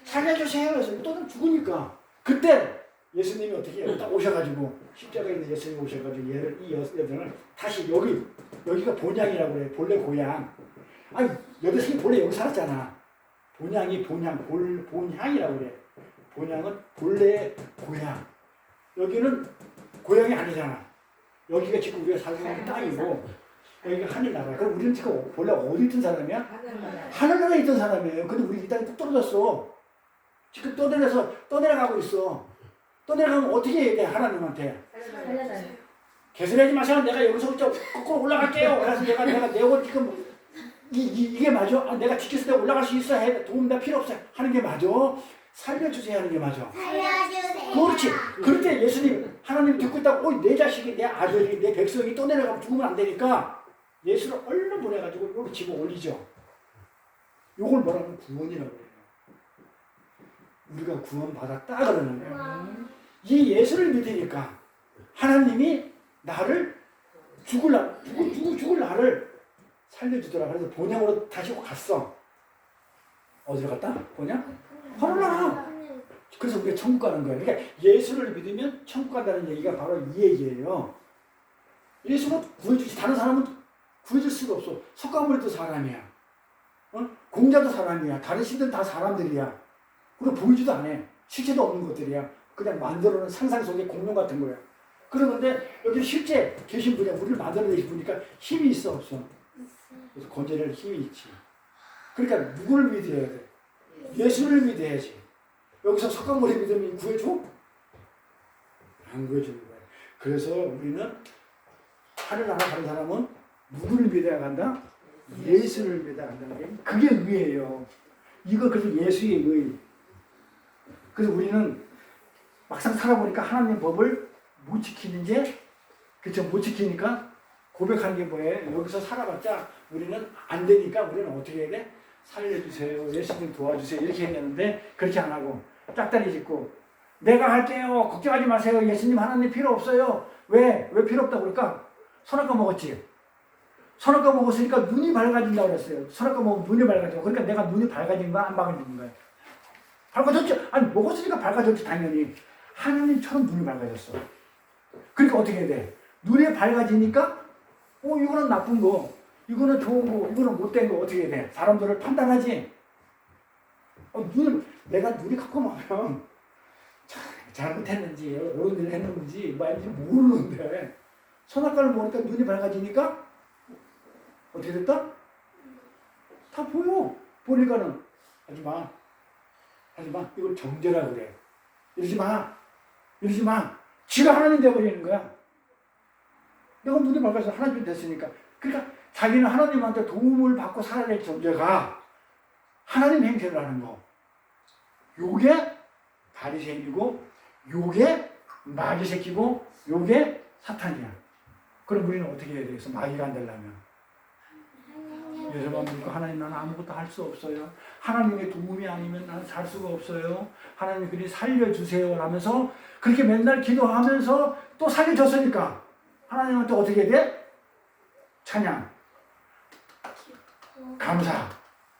살려주세요 해서 또는 죽으니까. 그때 예수님이 어떻게 해요? 딱 오셔가지고 십자가에 있는 예수님이 오셔가지고 얘를 이 여자를 다시 여기가 본향이라고 그래. 본래 고향. 아니 여대생이 본래 여기 살았잖아. 본향이 본향이라고 그래. 본향은 본래의 고향. 여기는 고향이 아니잖아. 여기가 지금 우리가 살고 있는 땅이고 여기가 하늘나라야. 그럼 우리는 지금 본래 어디 있던 사람이야? 하늘나라에 있던 사람이에요. 근데 우리 이 땅이 뚝 떨어졌어. 지금 떠내려가고 있어. 떠내려가면 어떻게 해야 돼? 하나님한테. 살려달라요. 개소리하지 마세요. 내가 여기서 거꾸로 올라갈게요. 그래서 내가 내 옷 지금 이게 맞아? 아, 내가 지켜서 내가 올라갈 수 있어. 해. 도움 나 필요 없어. 하는 게 맞아. 살려주세요 하는 게 맞아. 살려주세요. 그렇지. 그럴 때 예수님 하나님 듣고 있다고 내 자식이 내 아들이 내 백성이 떠내려가면 죽으면 안 되니까 예수를 얼른 보내가지고 이렇게 집어 올리죠. 요걸 뭐라고 구원이라고 해요. 우리가 구원받았다 그러는 거예요. 이 예수를 믿으니까 하나님이 나를 죽을 나를 살려주더라. 그래서 본향으로 다시 갔어. 어디로 갔다? 본향? 하늘나라. 그래서 우리가 천국 가는 거예요. 그러니까 예수를 믿으면 천국 간다는 얘기가 바로 이 얘기예요. 예수가 구해주지 다른 사람은 구해줄 수가 없어. 석가모니도 사람이야. 공자도 사람이야. 다른 신들은 다 사람들이야. 그리고 보이지도 않아. 실체도 없는 것들이야. 그냥 만들어놓은 상상 속의 공룡 같은 거야. 그러는데 여기 실제 계신 분이 우리를 만들어내신 분이니까 힘이 있어 없어? 그래서 건져낼 힘이 있지. 그러니까 누구를 믿어야 돼? 예수를 믿어야지. 여기서 석가모니 믿으면 구해줘? 안 구해주는 거야. 그래서 우리는 하늘나라 가는 사람은 누구를 믿어야 간다? 예수를 믿어야 간다는 게 그게 의예요. 이거 그래서 예수의 의. 그래서 우리는 막상 살아보니까 하나님의 법을 못 지키는 게 그렇죠. 못 지키니까 고백하는 게 뭐예요? 여기서 살아봤자 우리는 안 되니까 우리는 어떻게 해야 돼? 살려주세요. 예수님 도와주세요. 이렇게 해야 되는데 그렇게 안 하고 짝다리 짚고 내가 할게요. 걱정하지 마세요. 예수님 하나님 필요 없어요. 왜 필요 없다고 그럴까? 선악과 먹었지. 선악과 먹었으니까 눈이 밝아진다고 그랬어요. 선악과 먹으면 눈이 밝아져. 그러니까 내가 눈이 밝아진 거야? 안 밝아진 거야? 밝아졌지. 아니 먹었으니까 밝아졌지 당연히. 하나님처럼 눈이 밝아졌어. 그러니까 어떻게 해야 돼? 눈이 밝아지니까 이거는 나쁜 거, 이거는 좋은 거, 이거는 못된 거 어떻게 해야 돼? 사람들을 판단하지. 내가 눈이 캄캄하면 잘못했는지 옳은 일을 했는지 말인지 모르는데 선악과를 보니까 눈이 밝아지니까 어떻게 됐다? 다 보여. 보니까는 하지마. 이걸 정죄라 그래. 이러지 마. 지가 하나님 되어버리는 거야. 내가 눈이 밝아서 하나님이 됐으니까. 그러니까 자기는 하나님한테 도움을 받고 살아야 될 존재가 하나님 행세를 하는 거. 요게 바리새인이고 요게 마귀 새끼고 요게 사탄이야. 그럼 우리는 어떻게 해야 되겠어? 마귀가 안 되려면. 예수만 믿고 하나님 나는 아무것도 할 수 없어요. 하나님의 도움이 아니면 나는 살 수가 없어요. 하나님 그리 살려주세요 하면서 그렇게 맨날 기도하면서 또 살려줬으니까 하나님한테 어떻게 해야 돼? 찬양, 감사.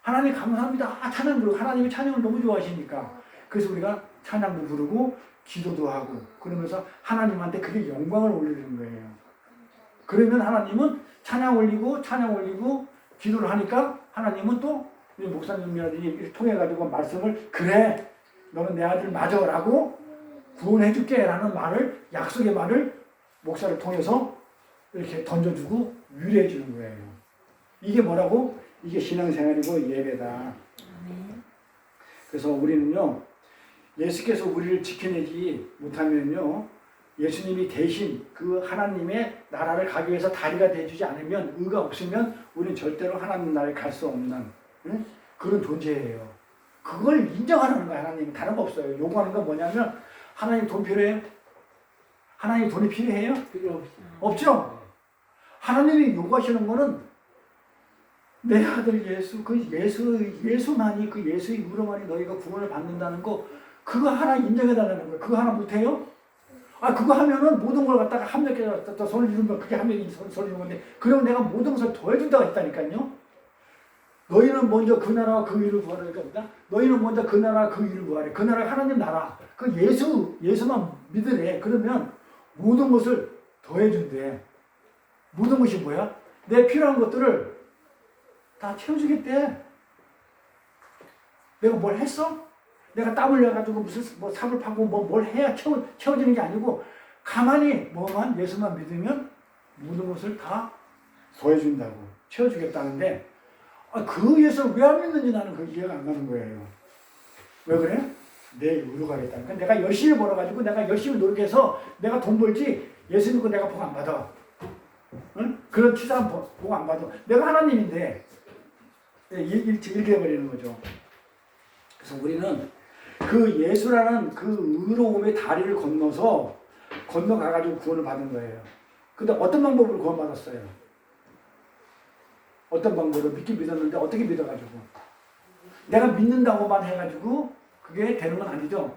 하나님 감사합니다. 찬양 부르고 하나님이 찬양을 너무 좋아하시니까 그래서 우리가 찬양도 부르고 기도도 하고 그러면서 하나님한테 그게 영광을 올리는 거예요. 그러면 하나님은 찬양 올리고 기도를 하니까 하나님은 또 목사님이라든지 통해 가지고 말씀을 그래 너는 내 아들 맞아 라고 구원해 줄게 라는 말을 약속의 말을 목사를 통해서 이렇게 던져주고 위로해 주는 거예요. 이게 뭐라고? 이게 신앙생활이고 예배다. 그래서 우리는요, 예수께서 우리를 지켜내지 못하면요, 예수님이 대신 그 하나님의 나라를 가기 위해서 다리가 되어주지 않으면, 의가 없으면 우리는 절대로 하나님 나라에 갈 수 없는 그런 존재예요. 그걸 인정하는 거예요. 하나님이. 다른 거 없어요. 요구하는 건 뭐냐면, 하나님 돈 필요해요? 하나님 돈이 필요해요? 필요 없어. 없죠? 하나님이 요구하시는 거는 내 아들 예수, 예수만이, 그 예수의 이름만이 너희가 구원을 받는다는 거, 그거 하나 인정해달라는 거예요. 그거 하나 못해요? 그거 하면은 모든 걸 갖다가 합력해서 손을 이루면 그게 합력이 손을 이루는 건데, 그럼 내가 모든 것을 더해준다고 했다니까요? 너희는 먼저 그 나라와 그 일을 구하라. 그러니까 너희는 먼저 그 나라와 그 일을 구하래. 그 나라가 하나님 나라. 그 예수만 믿으래. 그러면 모든 것을 더해준대. 모든 것이 뭐야? 내 필요한 것들을 다 채워주겠대. 내가 뭘 했어? 내가 땀 흘려가지고 무슨 뭐 삽을 파고 뭘 해야 채워지는 게 아니고, 가만히 예수만 믿으면 모든 것을 다 더해준다고, 채워주겠다는데, 그 예수를 왜 안 믿는지 나는 그 이해가 안 가는 거예요. 왜 그래? 내 의로 가겠다. 그러니까 내가 열심히 벌어가지고 내가 열심히 노력해서 내가 돈 벌지, 예수 믿고 내가 복 안 받아. 응? 그런 치사한 복 안 받아. 내가 하나님인데 일개버리는 거죠. 그래서 우리는 그 예수라는 그 의로움의 다리를 건너가가지고 구원을 받은 거예요. 근데 어떤 방법으로 구원받았어요? 어떤 방법으로? 믿긴 믿었는데 어떻게 믿어가지고? 내가 믿는다고만 해가지고 그게 되는 건 아니죠.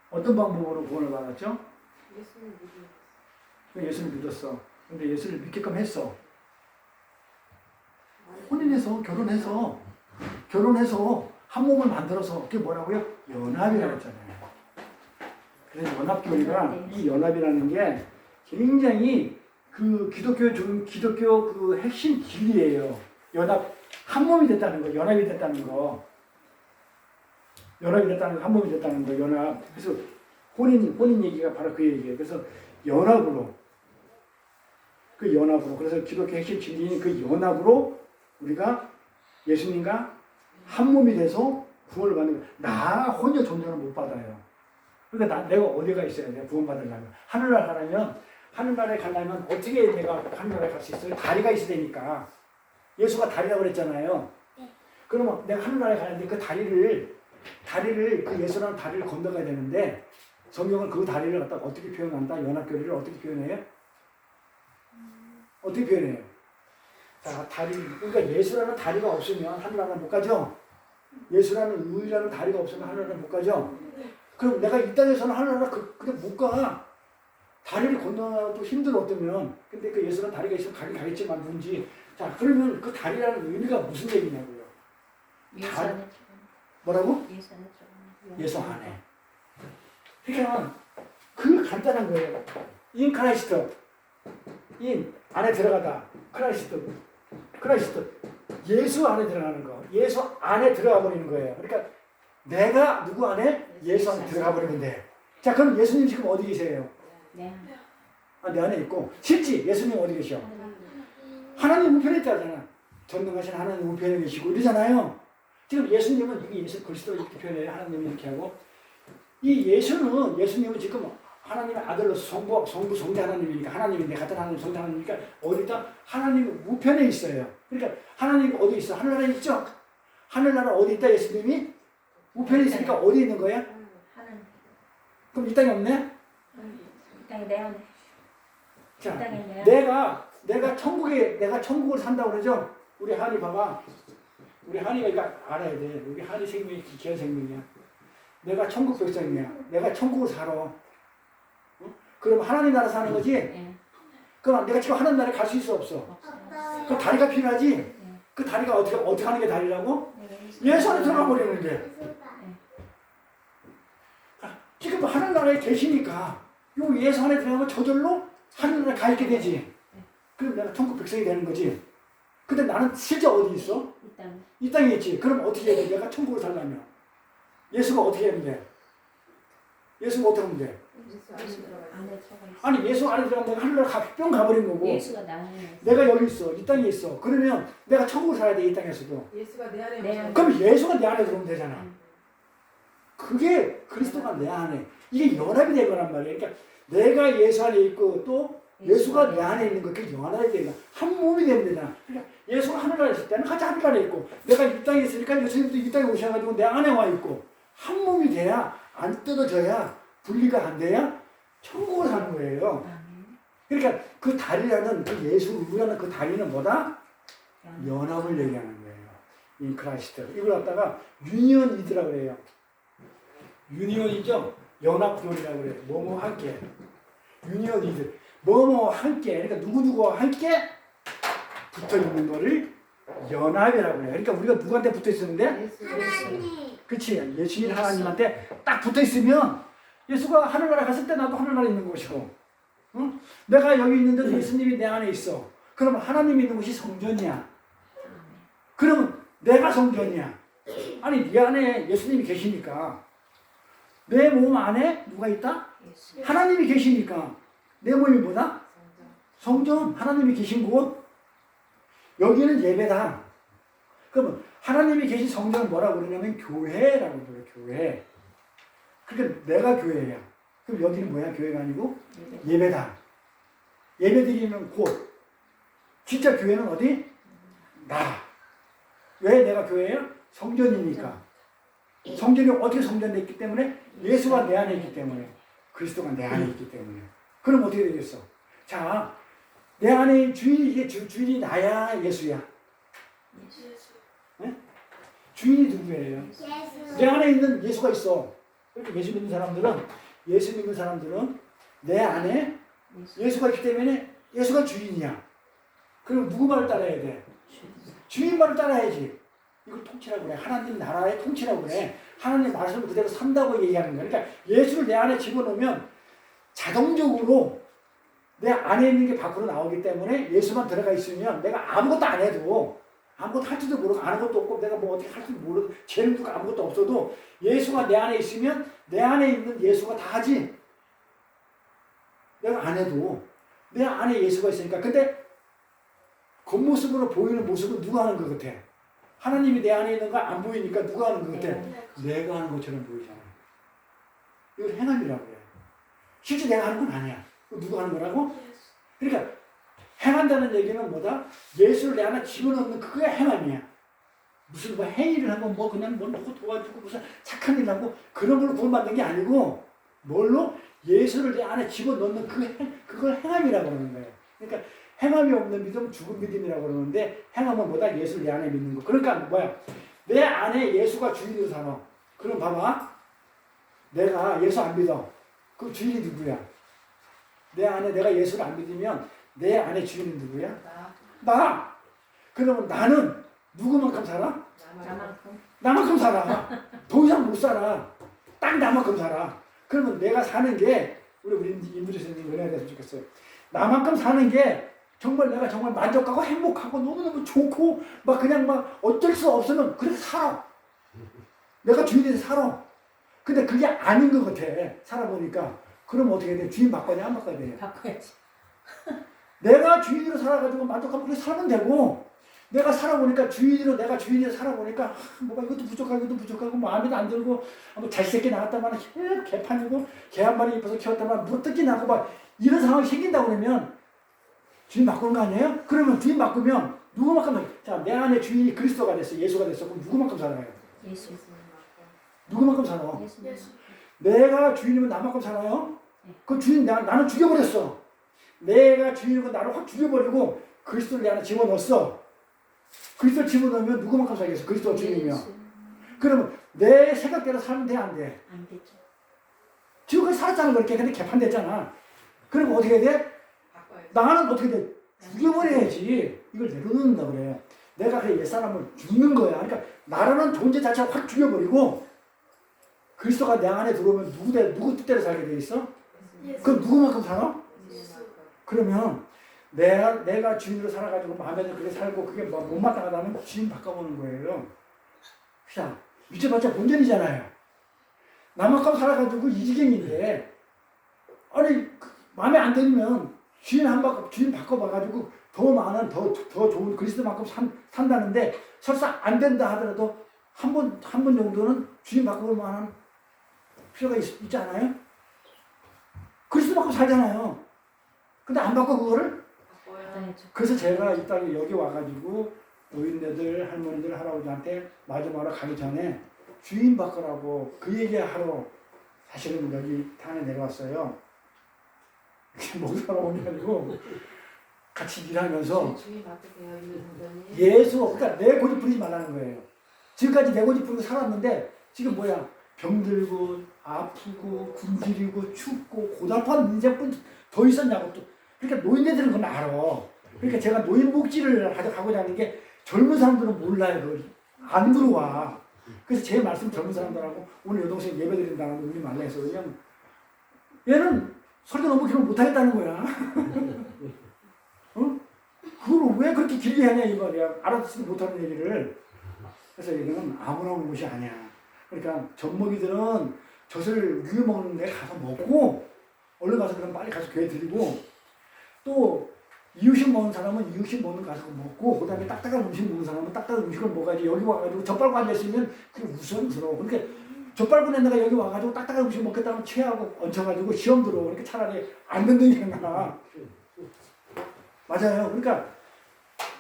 어떤 방법으로 구원을 받았죠? 예수를 믿었어. 근데 예수를 믿게끔 했어. 혼인해서 결혼해서 한 몸을 만들어서, 그게 뭐라고요? 연합이라고 했잖아요. 그래서 연합교회가, 이 연합이라는 게 굉장히 그 기독교 그 핵심 진리예요. 연합, 한 몸이 됐다는 거, 연합이 됐다는 거. 한 몸이 됐다는 거, 연합. 그래서 혼인 얘기가 바로 그 얘기예요. 그래서 연합으로. 그래서 기독교 핵심 진리인 그 연합으로 우리가 예수님과 한 몸이 돼서 구원을 받는 거예요. 나 혼자 존재는 못 받아요. 그러니까 내가 어디가 있어야 돼? 구원 받으려면. 하늘나라에 가려면 어떻게 내가 하늘나라에 갈 수 있어요? 다리가 있어야 되니까. 예수가 다리라고 그랬잖아요. 그러면 내가 하늘나라에 가는데 그 다리를 그 예수라는 다리를 건너가야 되는데, 성경은 그 다리를 갖다가 어떻게 표현한다? 연합교리를 어떻게 표현해요? 어떻게 표현해요? 자, 그러니까 예수라는 다리가 없으면 하늘나라는 못 가죠? 예수라는 의라는 다리가 없으면 하늘나라는 못 가죠? 그럼 내가 이 땅에서는 하늘나라 그냥 못 가. 다리를 건너도 힘들었다면, 근데 그 예수라는 다리가 있으면 가긴 가겠지만 뭔지. 자, 그러면 그 다리라는 의미가 무슨 얘기냐고요? 예수 안에 뭐라고? 예수 안에. 그러니까 그 간단한 거예요. 인 크라이스트. 인 안에 들어가다. 크라이스트. 예수 안에 들어가는 거. 예수 안에 들어가 버리는 거예요. 그러니까 내가 누구 안에? 예수 안에 들어가 버리면 돼. 자, 그럼 예수님 지금 어디 계세요? 네. 내 안에 있고. 실제 예수님 어디 계셔? 하나님 우편에 있잖아. 전능하신 하나님 우편에 계시고 이러잖아요. 지금 예수님은 이게 예수 그리스도 이렇게 표현해요. 하나님이 이렇게 하고. 예수님은 지금 하나님의 아들로서 성대 하나님이니까, 하나님인데 같은 하나님 성대 하나님이니까 어디다? 하나님 우편에 있어요. 그러니까 하나님이 어디 있어? 하늘나라에 있죠? 하늘나라 어디 있다? 예수님이 우편에 있으니까 어디 있는 거야? 하늘. 그럼 이 땅에 없네? 이 땅에 내 안에. 자, 이 땅에 내 안에. 내가 천국을 산다고 그러죠? 우리 한이 봐봐. 우리 한이가 이거 알아야 돼. 우리 한이 생명이 귀한 생명이야. 내가 천국 백성이야. 내가 천국을 살아. 응? 그럼 하나님 나라 사는 거지? 네. 그럼 내가 지금 하나님 나라에 갈 수 있어 없어? 그 다리가 필요하지? 네. 그 다리가 어떻게 하는 게 다리라고? 예수 안에 들어가 버리는 게. 지금 하나님 나라에 계시니까 요 예수 안에 들어가면 저절로 하나님 나라에 가 있게 되지. 그럼 내가 천국 백성이 되는 거지. 근데 나는 실제 어디 있어? 이 땅에 있지. 그럼 어떻게 해야 돼? 내가 천국을 살려면. 예수가 어떻게 하면 돼? 예수가 어떻게 하면 돼? 예수 안에 들어가 있어요. 안에 들어가 있어. 아니 예수 안에 들어가면 내가 하늘나라 뿅 가버린 거고 예수가 나 안에 있어. 내가 여기 있어. 이 땅에 있어. 그러면 내가 천국을 살아야 돼. 이 땅에서도. 예수가 내 안에 내 안에. 그럼 예수가 내 안에 들어오면 되잖아. 응. 그게 그리스도가 내 안에. 이게 연합이 될 거란 말이에요. 그러니까 내가 예수 안에 있고 또 예수가 내 안에 있는 거 그게 연합이 되는 거야. 한 몸이 되면 되잖아. 그러니까 예수가 하늘나라에 있을 때는 같이 하늘나라에 있고 내가 이 땅에 있으니까 예수님도 이 땅에 오셔가지고 내 안에 와 있고 한 몸이 돼야 안 뜯어져야 분리가 안 돼야 천국을 사는 거예요. 아멘. 그러니까 그 다리라는 그 예수 우리라는 그 다리는 뭐다? 연합을 얘기하는 거예요. 인 크라이스트. 이걸 갖다가 유니언이드라고 그래요. 유니언이죠. 연합교리라고 그래요. 뭐뭐 함께. 유니언이드. 뭐뭐 함께. 그러니까 누구누구와 함께 붙어 있는 거를 연합이라고 그래요. 그러니까 우리가 누구한테 붙어 있었는데? 예수 그치. 예수님 하나님한테 딱 붙어 있으면 예수가 하늘나라 갔을 때 나도 하늘나라에 있는 것이고, 응? 내가 여기 있는데도 예수님이 내 안에 있어. 그러면 하나님이 있는 곳이 성전이야. 그러면 내가 성전이야. 아니 네 안에 예수님이 계시니까 내 몸 안에 누가 있다? 예수. 하나님이 계시니까 내 몸이 뭐다? 성전. 성전. 하나님이 계신 곳. 여기는 예배다. 그러면 하나님이 계신 성전은 뭐라고 그러냐면 교회라고 불러요. 교회. 그러니까 내가 교회야. 그럼 여기는 뭐야? 교회가 아니고 예배다. 예배 드리는 곳. 진짜 교회는 어디? 나. 왜 내가 교회야? 성전이니까. 성전이 어떻게 성전됐기 때문에? 예수가 내 안에 있기 때문에. 그리스도가 내 안에 있기 때문에. 그럼 어떻게 되겠어? 자, 내 안에 주인이 이게 주인이 나야 예수야. 네? 주인이 누구예요? 내 안에 있는 예수가 있어. 그러니까 예수 믿는 사람들은 내 안에 예수가 있기 때문에 예수가 주인이야. 그럼 누구 말을 따라야 돼? 주인 말을 따라야지. 이걸 통치라고 그래. 하나님 나라의 통치라고 그래. 하나님 말씀을 그대로 산다고 얘기하는 거야. 그러니까 예수를 내 안에 집어넣으면 자동적으로 내 안에 있는 게 밖으로 나오기 때문에 예수만 들어가 있으면 내가 아무것도 안 해도 아무것도 할 줄도 모르고 아는 것도 없고 내가 뭐 어떻게 할 줄도 모르고 재능도 아무것도 없어도 예수가 내 안에 있으면 내 안에 있는 예수가 다 하지. 내가 안 해도 내 안에 예수가 있으니까. 근데 겉모습으로 보이는 모습은 누가 하는 것 같아? 하나님이 내 안에 있는 거 안 보이니까 누가 하는 것 같아? 내가 하는 것처럼 보이잖아. 이걸 행함이라고 해. 실제 내가 하는 건 아니야. 누가 하는 거라고? 그러니까 행한다는 얘기는 뭐다? 예수를 내 안에 집어넣는 그게 행함이야. 무슨 뭐 행위를 하고 뭐 그냥 뭐 누구 도와주고 무슨 착한 일 하고 그런 걸로 구원받는 게 아니고 뭘로? 예수를 내 안에 집어넣는 그걸 행함이라고 그러는 거예요. 그러니까 행함이 없는 믿음은 죽은 믿음이라고 그러는데 행함은 뭐다? 예수를 내 안에 믿는 거. 그러니까 뭐야? 내 안에 예수가 주인으로 살아. 그럼 봐봐. 내가 예수 안 믿어. 그 주인이 누구야? 내 안에 내가 예수를 안 믿으면 내 안에 주인은 누구야? 나. 그러면 나는 누구만큼 살아? 나만큼. 나만큼 살아. 더 이상 못 살아. 딱 나만큼 살아. 그러면 내가 사는 게 우리 임무리 선생님 은혜가 됐으면 좋겠어요. 나만큼 사는 게 정말 내가 정말 만족하고 행복하고 너무너무 좋고 막 그냥 막 어쩔 수 없으면 그렇게 살아. 내가 주인이 살아. 근데 그게 아닌 것 같아. 살아보니까. 그럼 어떻게 돼? 주인 바꿔야 안 바꿔야 돼? 바꿔야지. 내가 주인으로 살아가지고 만족하면 그렇게 살면 되고 내가 살아보니까 내가 주인으로 살아보니까 뭐가 이것도 부족하고 마음에도 안 들고 뭐 잘생게 나갔다만 개판이고 개 한 마리 입어서 키웠다만 무릇뜯기 나고 막 이런 상황이 생긴다고 그러면 주인 바꾸는 거 아니에요? 그러면 주인 바꾸면 누구만큼 자, 내 안에 주인이 그리스도가 됐어. 예수가 됐어. 그럼 누구만큼 살아요? 예수. 누구만큼 살아? 예수. 내가 주인이면 나만큼 살아요? 그 주인 나는 죽여버렸어. 내가 주인이고 나를 확 죽여버리고 그리스도를 내 안에 집어넣었어. 그리스도를 집어넣으면 누구만큼 살겠어? 그리스도가 주인이면. 그러면 내 생각대로 살면 돼? 안 돼? 안 되죠. 지금까지 살았잖아 그렇게. 근데 개판됐잖아. 그러면 어떻게 돼? 바꿔야지. 나는 어떻게 돼? 죽여버려야지. 이걸 내려놓는다 그래. 내가 그 옛사람을 죽는 거야. 그러니까 나라는 존재 자체를 확 죽여버리고 그리스도가 내 안에 들어오면 누구 뜻대로 살게 돼 있어? 그럼 누구만큼 살아? 그러면 내가 주인으로 살아가지고 마음에 들게 살고 그게 뭐 못마땅하다면 주인 바꿔보는 거예요. 자, 믿어봤자 본전이잖아요. 나만큼 살아가지고 이지경인데 아니 마음에 안 들면 주인 바꿔봐가지고 더 많은 더 좋은 그리스도만큼 산다는데 설사 안 된다 하더라도 한 번 정도는 주인 바꿔볼 만한 필요가 있지 않아요? 그리스도만큼 살잖아요. 근데 안 바꿔 그거를? 바꿔요. 그래서 제가 이 땅에 여기 와가지고 노인네들, 할머니들, 할아버지한테 마지막으로 가기 전에 주인 바꾸라고 그 얘기하러 사실은 여기 탄에 내려왔어요. 목사로 온 게 아니고 같이 일하면서 주인 바꾸세요. 이분들이. 예수, 그러니까 내 고집 부리지 말라는 거예요. 지금까지 내 고집 부리고 살았는데 지금 뭐야? 병들고 아프고 굶주리고 춥고 고달픈 인생뿐 더 있었냐고 또. 그러니까 노인네들은 그건 알아. 그러니까 제가 노인 복지를 가고자 하는 게 젊은 사람들은 몰라요. 그걸 안 들어와. 그래서 제 말씀 젊은 사람들하고 오늘 여동생 예배 드린다고 우리 말라 해서 그냥 얘는 설교 너무 길면 못하겠다는 거야. 어? 그걸 왜 그렇게 길게 하냐 이 말이야. 알아듣지도 못하는 얘기를. 그래서 여기는 아무나 오는 곳이 아니야. 그러니까 젖먹이들은 젖을 우유 먹는 데 가서 먹고 얼른 가서 그럼 빨리 가서 교회 드리고 또 이유식 먹는 사람은 이유식 먹는 가서 먹고 그 다음에 딱딱한 음식 먹는 사람은 딱딱한 음식을 먹어야지. 여기 와가지고 젖 빨고 앉아있으면 그게 우스꽝스러워. 그러니까 젖 빨고 낸 내가 여기 와가지고 딱딱한 음식 먹겠다면 체하고 얹혀가지고 시험 들어. 그러니까 차라리 안 듣는 게 나아. 맞아요. 그러니까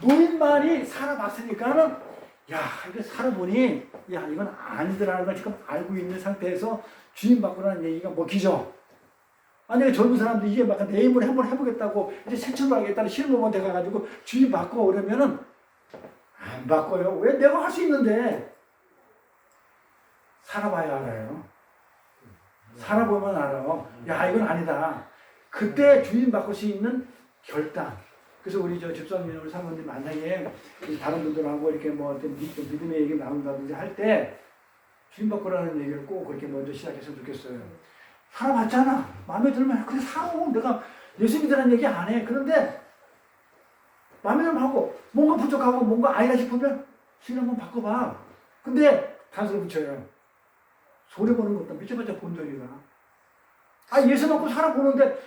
노인만이 살아봤으니까는 야 이거 살아보니 야 이건 아니더라는 걸 지금 알고 있는 상태에서 주인 바꾸라는 얘기가 먹히죠. 만약에 젊은 사람들 이게 막 내 힘으로 한번 해보겠다고 이제 새 출발하겠다는 실무원 돼가지고 주인 바꿔 그러면은 안 바꿔요. 왜? 내가 할 수 있는데 살아봐야 알아요. 살아보면 알아. 야 이건 아니다. 그때 주인 바꿀 수 있는 결단. 그래서 우리 저 집사님, 우리 사모님 만약에 다른 분들하고 이렇게 뭐 어떤 믿음의 얘기 나온다든지 할 때 주인 바꾸라는 얘기를 꼭 그렇게 먼저 시작했으면 좋겠어요. 살아봤잖아. 마음에 들면 그래 살아. 내가 예수 믿으라는 얘기 안 해. 그런데 마음에 들면 하고 뭔가 부족하고 뭔가 아니라 싶으면 신 한번 바꿔봐. 근데 단서를 붙여요. 소리 보는 것도 미쳐봤자 본전이다. 아 예수 믿고 살아보는데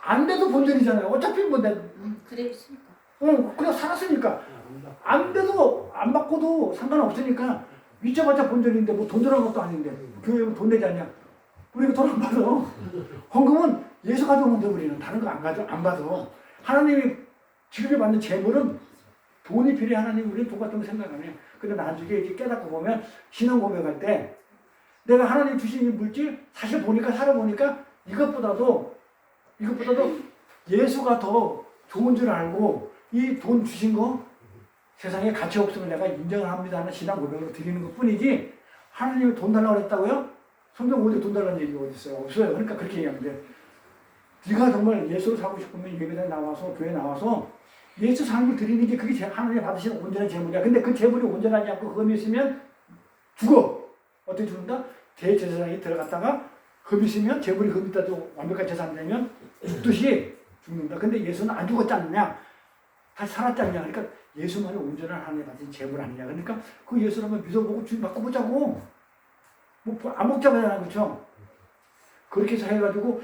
안 돼도 본전이잖아요. 어차피 뭐 내 그래 있으니까. 그냥 살았으니까 안 돼도 안 바꿔도 상관없으니까 미쳐봤자 본전인데 뭐 돈 들어간 것도 아닌데 교회는 돈 내지 않냐? 우리가 돈 안 받아. 헌금은 예수 가져오는데 우리는 다른 거 안 받아. 하나님이 지급에 받는 재물은 돈이 필요해. 하나님 우리는 돈 같은 거 생각 안 해. 근데 나중에 이제 깨닫고 보면 신앙 고백할 때 내가 하나님 주신 이 물질 사실 보니까 살아보니까 이것보다도 예수가 더 좋은 줄 알고 이 돈 주신 거 세상에 가치 없으면 내가 인정을 합니다 하는 신앙 고백으로 드리는 것 뿐이지 하나님이 돈 달라고 그랬다고요? 성경 어디 돈 달라는 얘기가 어디 있어요? 없어요. 그러니까 그렇게 얘기하는데 네가 정말 예수를 살고 싶으면 예배당에 나와서 교회 나와서 예수 삶을 드리는 게 그게 하나님이 받으신 온전한 재물이야. 근데 그 재물이 온전하지 않고 흠이 있으면 죽어. 어떻게 죽는다? 대제사장이 들어갔다가 흠이 있으면 재물이 흠이 있다도 완벽한 제사장 되면 죽듯이 죽는다. 근데 예수는 안 죽었지 않느냐? 다시 살았지 않냐? 그러니까 예수만이 온전한 하나님이 받으신 재물 아니냐? 그러니까 그 예수를 한번 믿어보고 주님 바꿔보자고. 뭐 안 먹자마자 그렇죠? 그렇게 해서 해가지고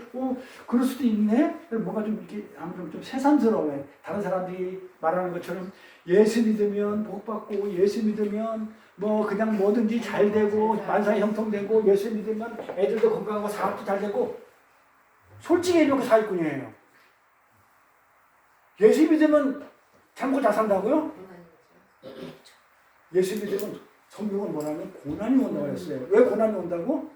그럴 수도 있네? 뭔가 좀 이렇게 아무튼 좀 새삼스러워요. 다른 사람들이 말하는 것처럼 예수 믿으면 복 받고 예수 믿으면 뭐 그냥 뭐든지 잘 되고 만사에 형통되고 예수 믿으면 애들도 건강하고 사업도 잘 되고 솔직히 얘기하면 사기꾼이에요. 예수 믿으면 참고 잘 산다고요? 예수 믿으면 성경은 뭐냐면 고난이 온다고 했어요. 왜 고난이 온다고?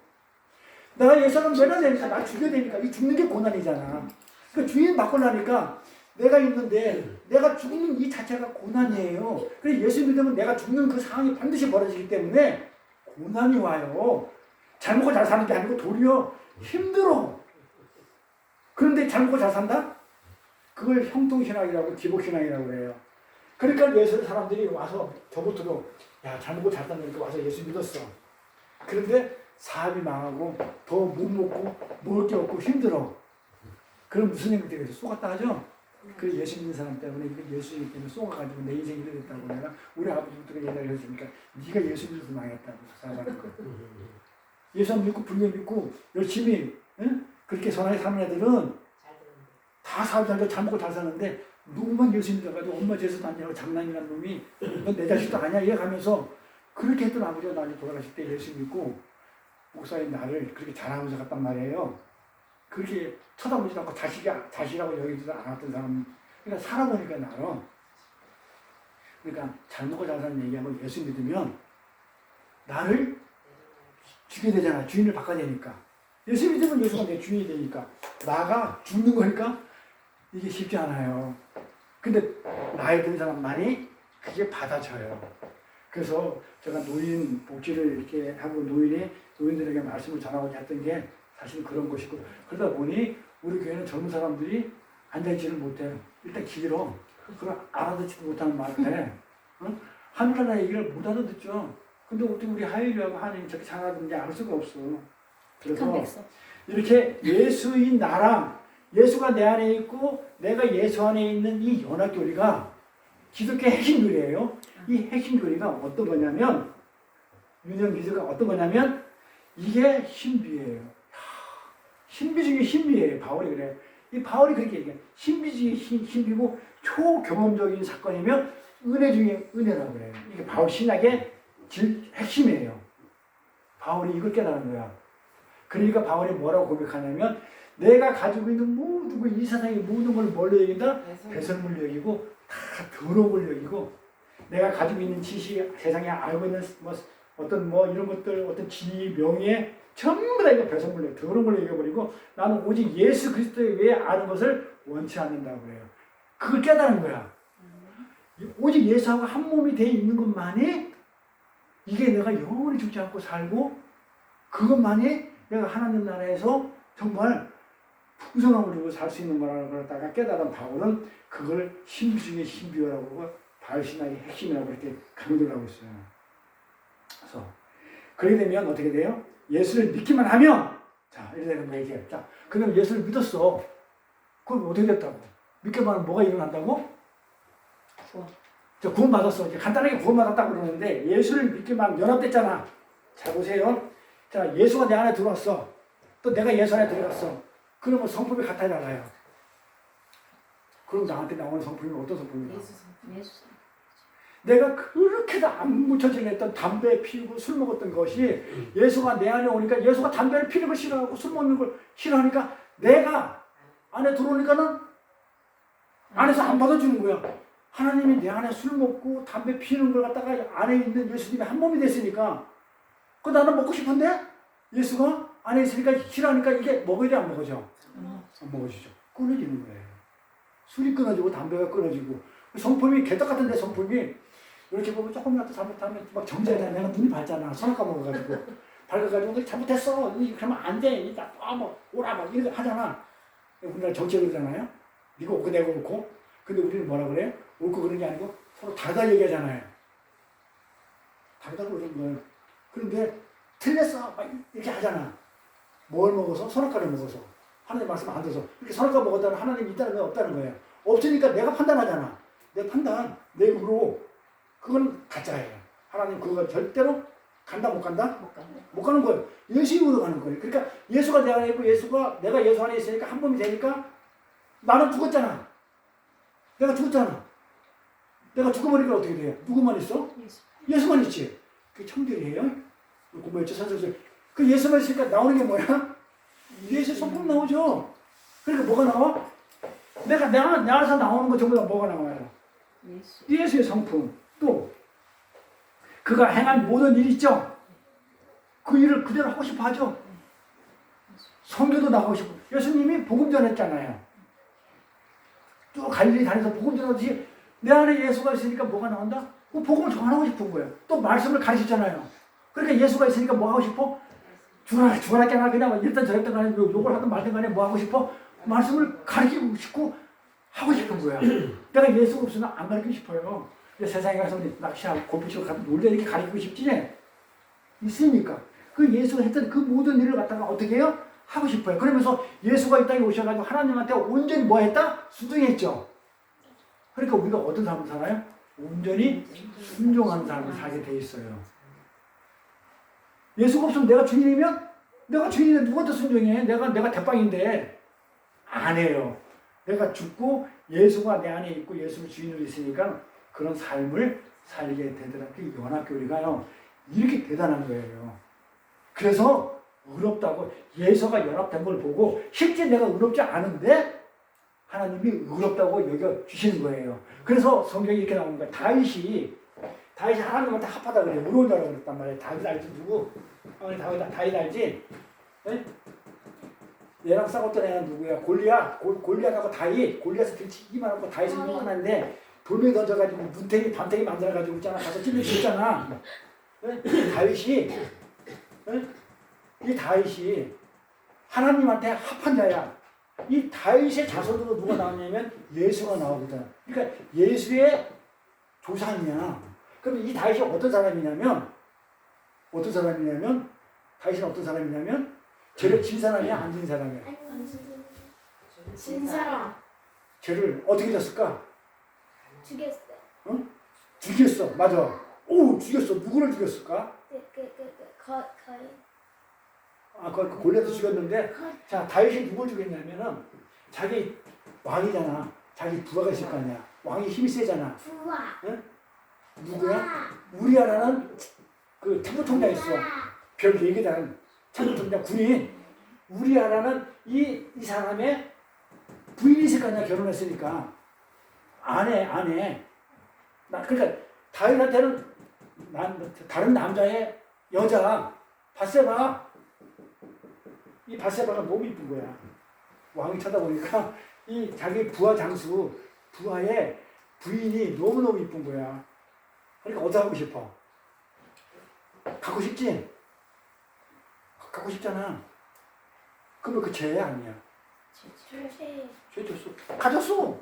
내가 예수를 매달 되니까 나 죽여야 되니까 이 죽는 게 고난이잖아. 그러니까 주인 바꾸려니까 내가 있는데 내가 죽는 이 자체가 고난이에요. 그래서 예수 믿으면 내가 죽는 그 상황이 반드시 벌어지기 때문에 고난이 와요. 잘 먹고 잘 사는 게 아니고 도리어 힘들어. 그런데 잘 먹고 잘 산다? 그걸 형통신앙이라고 기복신앙이라고 해요. 그러니까 예수 사람들이 와서 저부터도 야 잘 먹고 잘 산다니까 와서 예수 믿었어. 그런데 사업이 망하고 더 못 먹고 먹을 게 없고 힘들어. 그럼 무슨 얘기 되겠어? 속았다 하죠? 그 예수 믿는 사람 때문에 이거 예수 때문에 속아가지고 내 인생이 이래 됐다고 내가 우리 아버지부터 얘기를 해주니까 네가 예수 믿어서 망했다고 살아가는 거. 예수 믿고 불교 믿고 열심히 응? 그렇게 선하게 사는 애들은 다 사업자들 잘 먹고 잘 사는데 누구만 예수 믿어가지고 엄마 제수도 안 되고 장난이란 놈이 넌 내 자식도 아니야 이래 가면서 그렇게 했던 아버지가 나중에 돌아가실 때 예수 믿고 목사인 나를 그렇게 잘하면서 갔단 말이에요. 그렇게 쳐다보지도 않고 자식이라고 여기지도 않았던 사람. 그러니까 살아보니까 나는 그러니까 잘 먹고 잘 사는 얘기하고 예수 믿으면 나를 주게 되잖아. 주인을 바꿔야 되니까. 예수 믿으면 예수가 내 주인이 되니까. 나가 죽는 거니까 이게 쉽지 않아요. 근데 나이 든 사람만이 그게 받아져요. 그래서 제가 노인 복지를 이렇게 하고 노인들에게 말씀을 전하고자 했던 게 사실 그런 것이고, 그러다 보니 우리 교회는 젊은 사람들이 앉아있지를 못해요. 일단 길어. 그럼 알아듣지도 못하는 말을 해. 응? 하늘나라 얘기를 못 알아듣죠. 근데 어떻게 우리 하율이하고 하나님 저렇게 잘 알아듣는지 알 수가 없어. 그래서 이렇게 예수인 나랑 예수가 내 안에 있고 내가 예수 안에 있는 이 연합교리가 기독교의 핵심 교리예요. 이 핵심 교리가 어떤 거냐면, 유년 기도가 어떤 거냐면 이게 신비예요. 신비 중에 신비예요. 바울이 그래. 이 바울이 그렇게 얘기해. 신비 중에 신비고 초경험적인 사건이면 은혜 중에 은혜라고 그래요. 이게 바울 신학의 핵심이에요. 바울이 이걸 깨달은 거야. 그러니까 바울이 뭐라고 고백하냐면, 내가 가지고 있는 모든 이 세상의 모든 걸 뭘로 여긴다? 배설물로 여기고 다 더러운 걸로 여기고, 내가 가지고 있는 지식, 세상에 알고 있는 어떤 이런 것들, 어떤 지위, 명예 전부 다 이거 배설물로 더러운 걸로 여겨버리고 나는 오직 예수 그리스도 외에 아는 것을 원치 않는다고 그래요. 그걸 깨달은 거야. 오직 예수하고 한 몸이 돼 있는 것만이 이게 내가 영원히 죽지 않고 살고, 그것만이 내가 하나님 나라에서 정말 풍성함을 주고 살 수 있는 거라고 그러다가 깨달은 바울은 그걸 신비 중에 신비라고 하고 바울 신학의 핵심이라고 그렇게 강조를 하고 있어요. 그래서 그렇게 되면 어떻게 돼요? 예수를 믿기만 하면, 자, 이렇게 되는 거예요, 이게. 자, 그럼 예수를 믿었어. 그럼 어떻게 됐다고? 믿기만 하면 뭐가 일어난다고? 구원 받았어. 이제 간단하게 구원 받았다고 그러는데, 예수를 믿기만 하면 연합됐잖아. 자, 보세요. 자, 예수가 내 안에 들어왔어. 또 내가 예수 안에 들어갔어. 그러면 성품이 같아지잖아요. 그럼 나한테 나오는 성품이 어떤 성품이야? 예수. 내가 그렇게도 안 묻혀지려 했던 담배 피우고 술 먹었던 것이 예수가 내 안에 오니까, 예수가 담배를 피우는 걸 싫어하고 술 먹는 걸 싫어하니까 내가 안에 들어오니까는 안에서 안 받아주는 거야. 하나님이 내 안에 술 먹고 담배 피우는 걸 갖다가 안에 있는 예수님이 한 몸이 됐으니까, 나는 먹고 싶은데 예수가 안에 있으니까 싫어하니까 이게 먹어야 돼, 안 먹어져? 안 먹어지죠. 끊어지는 거예요. 술이 끊어지고 담배가 끊어지고, 성품이 개떡 같은데 성품이 이렇게 보면 조금이라도 잘못하면 막 정죄하잖아. 내가 눈이 밝잖아. 선악과 먹어가지고 밝아가지고 너 잘못했어. 그러면 안 돼. 이따 오라 막 이렇게 하잖아. 우리나라 정치 그러잖아요. 네가 옳고 내가 옳고. 근데 우리는 뭐라 그래? 옳고 그런 게 아니고 서로 다르다 얘기하잖아요. 다르다고 그러는 거예요. 그런데 틀렸어. 막 이렇게 하잖아. 뭘 먹어서? 선악과를 먹어서. 하나님 말씀 안 들어서. 이렇게 선악과 먹었다는 하나님이 있다는 거야, 없다는 거예요. 없으니까 내가 판단하잖아. 내 판단, 내 의로. 그건 가짜예요. 하나님 그거 절대로 간다 못 간다? 못 가는 거예요. 예수님으로 가는 거예요. 그러니까 예수가 내 안에 있고 내가 예수 안에 있으니까 한 몸이 되니까 나는 죽었잖아. 내가 죽었잖아. 내가 죽어버리니까 어떻게 돼요? 누구만 있어? 예수만 있지. 그게 청결이에요. 공부했죠, 선생님. 그 예수만 있으니까 나오는 게 뭐야? 예수 성품 나오죠. 그러니까 뭐가 나와? 내 안에서 나오는 거 전부 다 뭐가 나와요? 예수의 성품. 또 그가 행한 모든 일 있죠. 그 일을 그대로 하고 싶어 하죠. 선교도 나가고 싶어. 예수님이 복음 전했잖아요. 또 갈릴리 다니면서 복음 전하듯이 내 안에 예수가 있으니까 뭐가 나온다? 그 복음을 전하고 싶은 거예요. 또 말씀을 가르치잖아요. 그러니까 예수가 있으니까 뭐 하고 싶어? 죽어라 깨나 그냥 일단 저랬던 간에 욕을 하든 말든 간에 뭐 하고 싶어? 말씀을 가르치고 싶고 하고 싶은 거야. 내가 예수가 없으면 안 가르치고 싶어요. 세상에 가서 낚시하고 골프치고 가서 놀자 이렇게 가르치고 싶지? 있으니까. 그 예수가 했던 그 모든 일을 갖다가 어떻게 해요? 하고 싶어요. 그러면서 예수가 이 땅에 오셔가지고 하나님한테 온전히 뭐 했다? 순종했죠. 그러니까 우리가 어떤 삶을 살아요? 온전히 순종하는 삶을 살게 돼 있어요. 예수가 없으면 내가 주님이면 내가 주인인데 누구한테 순종해? 내가 대빵인데 안 해요. 내가 죽고 예수가 내 안에 있고 예수가 주인으로 있으니까 그런 삶을 살게 되더라. 그 연합교회가요 이렇게 대단한 거예요. 그래서 의롭다고 예수가 연합된 걸 보고 실제 내가 의롭지 않은데 하나님이 의롭다고 여겨 주시는 거예요. 그래서 성경이 이렇게 나오는 거예요. 다윗이 하나님한테 합하다 그래요. 의로운 자라고 그랬단 말이에요. 다윗 알지 누구? 다윗 알지? 네? 얘랑 싸웠던 애는 누구야? 골리앗하고 다윗. 골리앗을 들치기만 하고 다윗은 이만한데 돌멩이 던져가지고 눈탱이 밤탱이 만들어가지고 있잖아. 가서 찔러 죽잖아. 네? 이 다윗이 하나님한테 합한 자야. 이 다윗의 자손으로 누가 나왔냐면 예수가 나오거든. 그러니까 예수의 조상이야. 그럼 이 다윗이 어떤 사람이냐면 다윗은 어떤 사람이냐면 죄를 진 사람이야, 안 진 사람이야? 진 사람 죄를 어떻게 졌을까? 죽였어요. 응? 죽였어. 맞아. 오, 죽였어. 누구를 죽였을까? 거의 그 골리앗을 죽였는데, 자, 다윗이 누굴 죽였냐면은 자기 왕이잖아. 자기 부하가 있을 거 아니야. 왕이 힘이 세잖아. 부하. 응? 누구야? 우리아라는 그 참모총장 있어. 별 4개단 참모총장 군인. 우리아라는 이 사람의 부인이 있을 거 아니야. 결혼했으니까. 아내. 그러니까 다윗한테는 다른 남자의 여자 밧세바. 이 밧세바가 너무 이쁜 거야. 왕이 쳐다보니까 이 자기 부하 장수 부하의 부인이 너무너무 이쁜 거야. 그러니까 어떻게 하고 싶어? 갖고 싶지? 갖고 싶잖아. 그러면 그 죄야 아니야? 죄 줬어. 가졌어.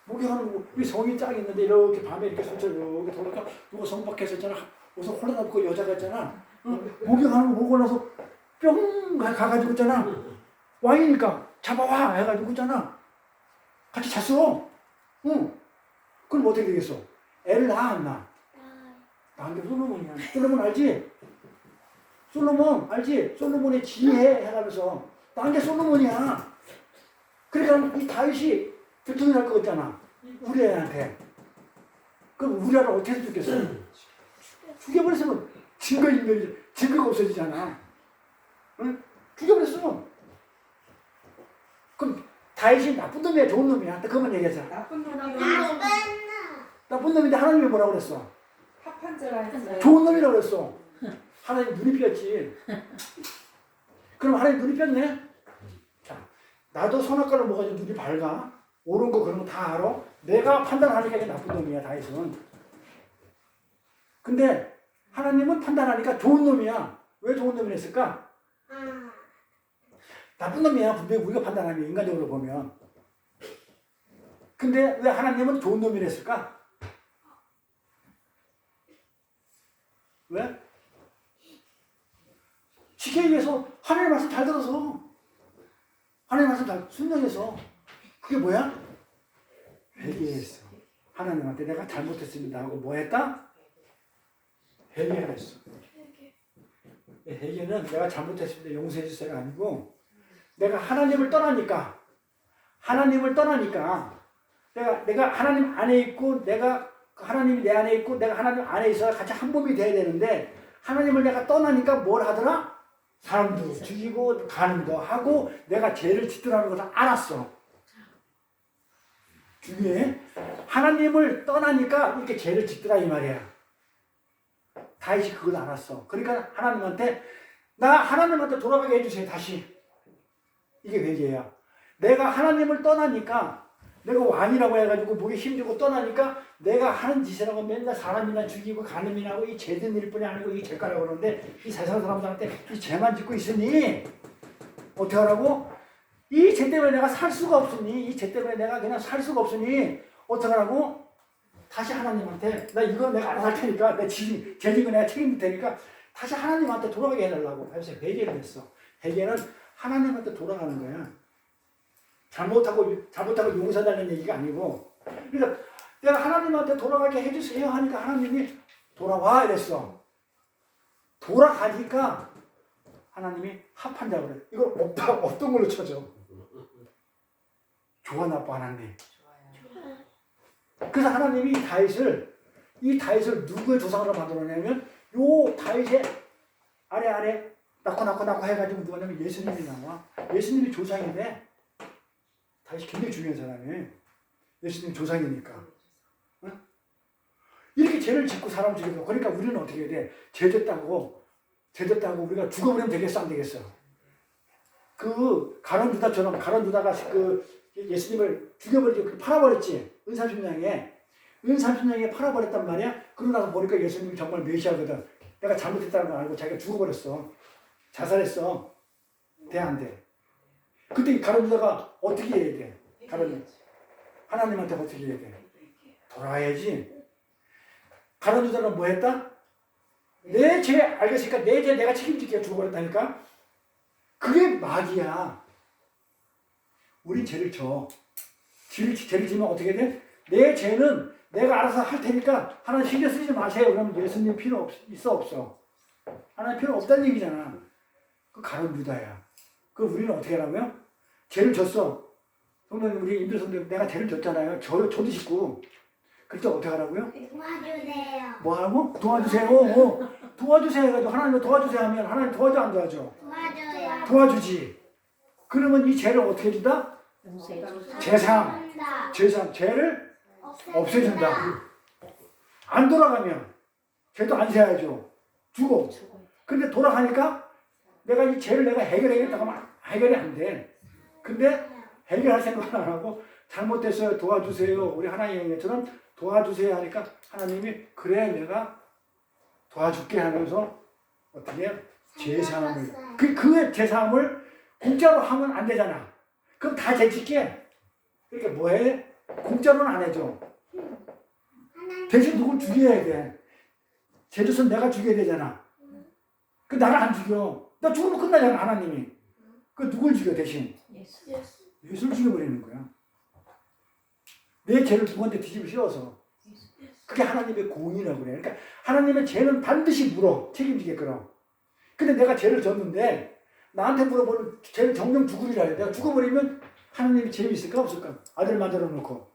목욕하는 거, 우리 성이 짝 있는데 이렇게 밤에 이렇게 설쳐 이렇게 돌아가 누가 성 밖에서 있잖아. 옷을 홀라놓고 여자가 있잖아. 목욕하는 거 보고 나서 뿅 가가지고 있잖아. 왕이니까 잡아와 해가지고 있잖아. 같이 잤어. 응. 그럼 어떻게 되겠어? 애를 낳아 안 낳아? 낳은 게 솔로몬이야. 솔로몬 알지? 솔로몬 알지? 솔로몬의 지혜 해가면서 낳은 게 솔로몬이야. 그러니까 이 다윗이 들통이 날 것 같잖아. 우리 애한테. 그럼 우리 애를 어떻게 해서 죽겠어? 죽여버렸으면 증거가 없어지잖아. 응? 죽여버렸어. 그럼 다윗이 나쁜 놈이야, 좋은 놈이야? 그것만 얘기하자. 나쁜 놈이 나쁜 놈인데 하나님이 뭐라고 그랬어? 합한 자라 했어요. 좋은 놈이라고 그랬어. 하나님 눈이 삐었지. 그럼 하나님 눈이 삐었네? 자, 나도 선악과를 먹어가지고 눈이 밝아. 옳은 거 그런 거 다 알아. 내가 판단하니까 이게 나쁜 놈이야, 다윗은. 근데 하나님은 판단하니까 좋은 놈이야. 왜 좋은 놈이 했을까? 나쁜 놈이야. 분명히 우리가 판단하면 인간적으로 보면. 근데 왜 하나님은 좋은 놈이 했을까? 왜? 지키기 위해서 하나님 말씀 잘 들어서 하나님 말씀 잘 순종해서 그게 뭐야? 회개했어. 하나님한테 내가 잘못했습니다 하고 뭐 했다? 회개를 했어. 회개는 내가 잘못했습니다 용서해 주세요가 아니고 내가 하나님을 떠나니까 내가 하나님 안에 있고 내가 하나님이 내 안에 있고 내가 하나님 안에 있어야 같이 한 몸이 돼야 되는데 하나님을 내가 떠나니까 뭘 하더라? 사람도 죽이고 간음도 하고 내가 죄를 짓더라는 것을 알았어. 중요해. 하나님을 떠나니까 이렇게 죄를 짓더라 이 말이야. 다윗이 그걸 알았어. 그러니까 하나님한테 돌아가게 해주세요 다시. 이게 회개야. 내가 하나님을 떠나니까 내가 왕이라고 해가지고 목에 힘주고 떠나니까 내가 하는 짓이라고 맨날 사람이나 죽이고 간음이나 하고 이 죄된 일뿐이 아니고 이 죄가라고 그러는데 이 세상 사람들한테 이 죄만 짓고 있으니 어떻게 하라고? 이 죄 때문에 내가 살 수가 없으니 이 죄 때문에 내가 그냥 살 수가 없으니 어떻게 하라고? 다시 하나님한테 나 이거 내가 알아서 할 테니까 내 죄진 거 내가 책임질 테니까 다시 하나님한테 돌아가게 해달라고 그래서 회개를 했어. 회개는 하나님한테 돌아가는 거야. 잘못하고 용서달라는 얘기가 아니고 그러니까 내가 하나님한테 돌아가게 해주세요 하니까 하나님이 돌아와 이랬어. 돌아가니까 하나님이 합한 자고 그래. 이걸 어떤 걸로 쳐줘? 좋아 나빠 하나님. 그래서 하나님이 이 다윗을 누구의 조상으로 만들어내냐면 요 다윗의 아래 낳고 해가지고 누가냐면 예수님이 나와. 예수님이 조상인데 다윗이 굉장히 중요한 사람이에요. 예수님 조상이니까. 응? 이렇게 죄를 짓고 사람을 죽여서 그러니까 우리는 어떻게 해야 돼? 죄 졌다고 우리가 죽어버리면 되겠어 안 되겠어? 그 가룟 유다가 그 예수님을 죽여버리고 팔아버렸지. 은삼십냥에 팔아버렸단 말이야. 그러고 나서 보니까 예수님이 정말 메시아거든. 내가 잘못했다는 걸 알고 자기가 죽어버렸어. 자살했어. 돼 안 돼? 그때 가룟 유다가 어떻게 해야 돼? 하나님한테 어떻게 해야 돼? 돌아와야지. 가룟 유다는 뭐 했다? 내 죄 알겠으니까 내 죄 내가 책임질게 죽어버렸다니까? 그게 마귀야. 우린 죄를 져. 죄를 지면 어떻게 돼? 내 죄는 내가 알아서 할 테니까 하나님 신경 쓰지 마세요. 그러면 예수님 필요 있어 없어? 하나님 필요 없다는 얘기잖아. 그 가룟 유다야. 그 우리는 어떻게 하라고요? 죄를 졌어. 성도님 우리 임들 성도님 내가 죄를 졌잖아요. 저도 짓고. 그때 어떻게 하라고요? 도와주세요. 뭐 하라고? 도와주세요. 도와주세요 해가지고 하나님 도와주세요 하면 하나님 도와줘 안 도와줘? 도와줘요. 도와주지. 그러면 이 죄를 어떻게 준다? 죄상. 죄를 없애준다. 안 돌아가면 죄도 안 세야죠. 죽어. 근데 돌아가니까 내가 이 죄를 내가 해결해야겠다고 하면 해결이 안 돼. 근데 해결할 생각을 안 하고 잘못됐어요. 도와주세요. 우리 하나님의 얘기처럼 도와주세요 하니까 하나님이 그래 내가 도와줄게 하면서 어떻게 해요? 제사함을 그 제사함을 공짜로 하면 안 되잖아. 그럼 다 죄짓게. 그러니까 뭐해? 공짜로는 안 해줘. 대신 누굴 죽여야 돼. 죄졌으면 내가 죽여야 되잖아. 그 나를 안 죽여. 나 죽으면 끝나잖아 하나님이. 그 누굴 죽여 대신? 예수를 죽여버리는 거야. 내 죄를 누구한테 뒤집어 씌워서. 그게 하나님의 공의라고 그래. 그러니까 하나님의 죄는 반드시 물어. 책임지게끔. 근데 내가 죄를 졌는데 나한테 물어보면 죄를 정령 죽으리라 해. 내가 죽어버리면 하나님이 죄 있을까 없을까? 아들 만들어 놓고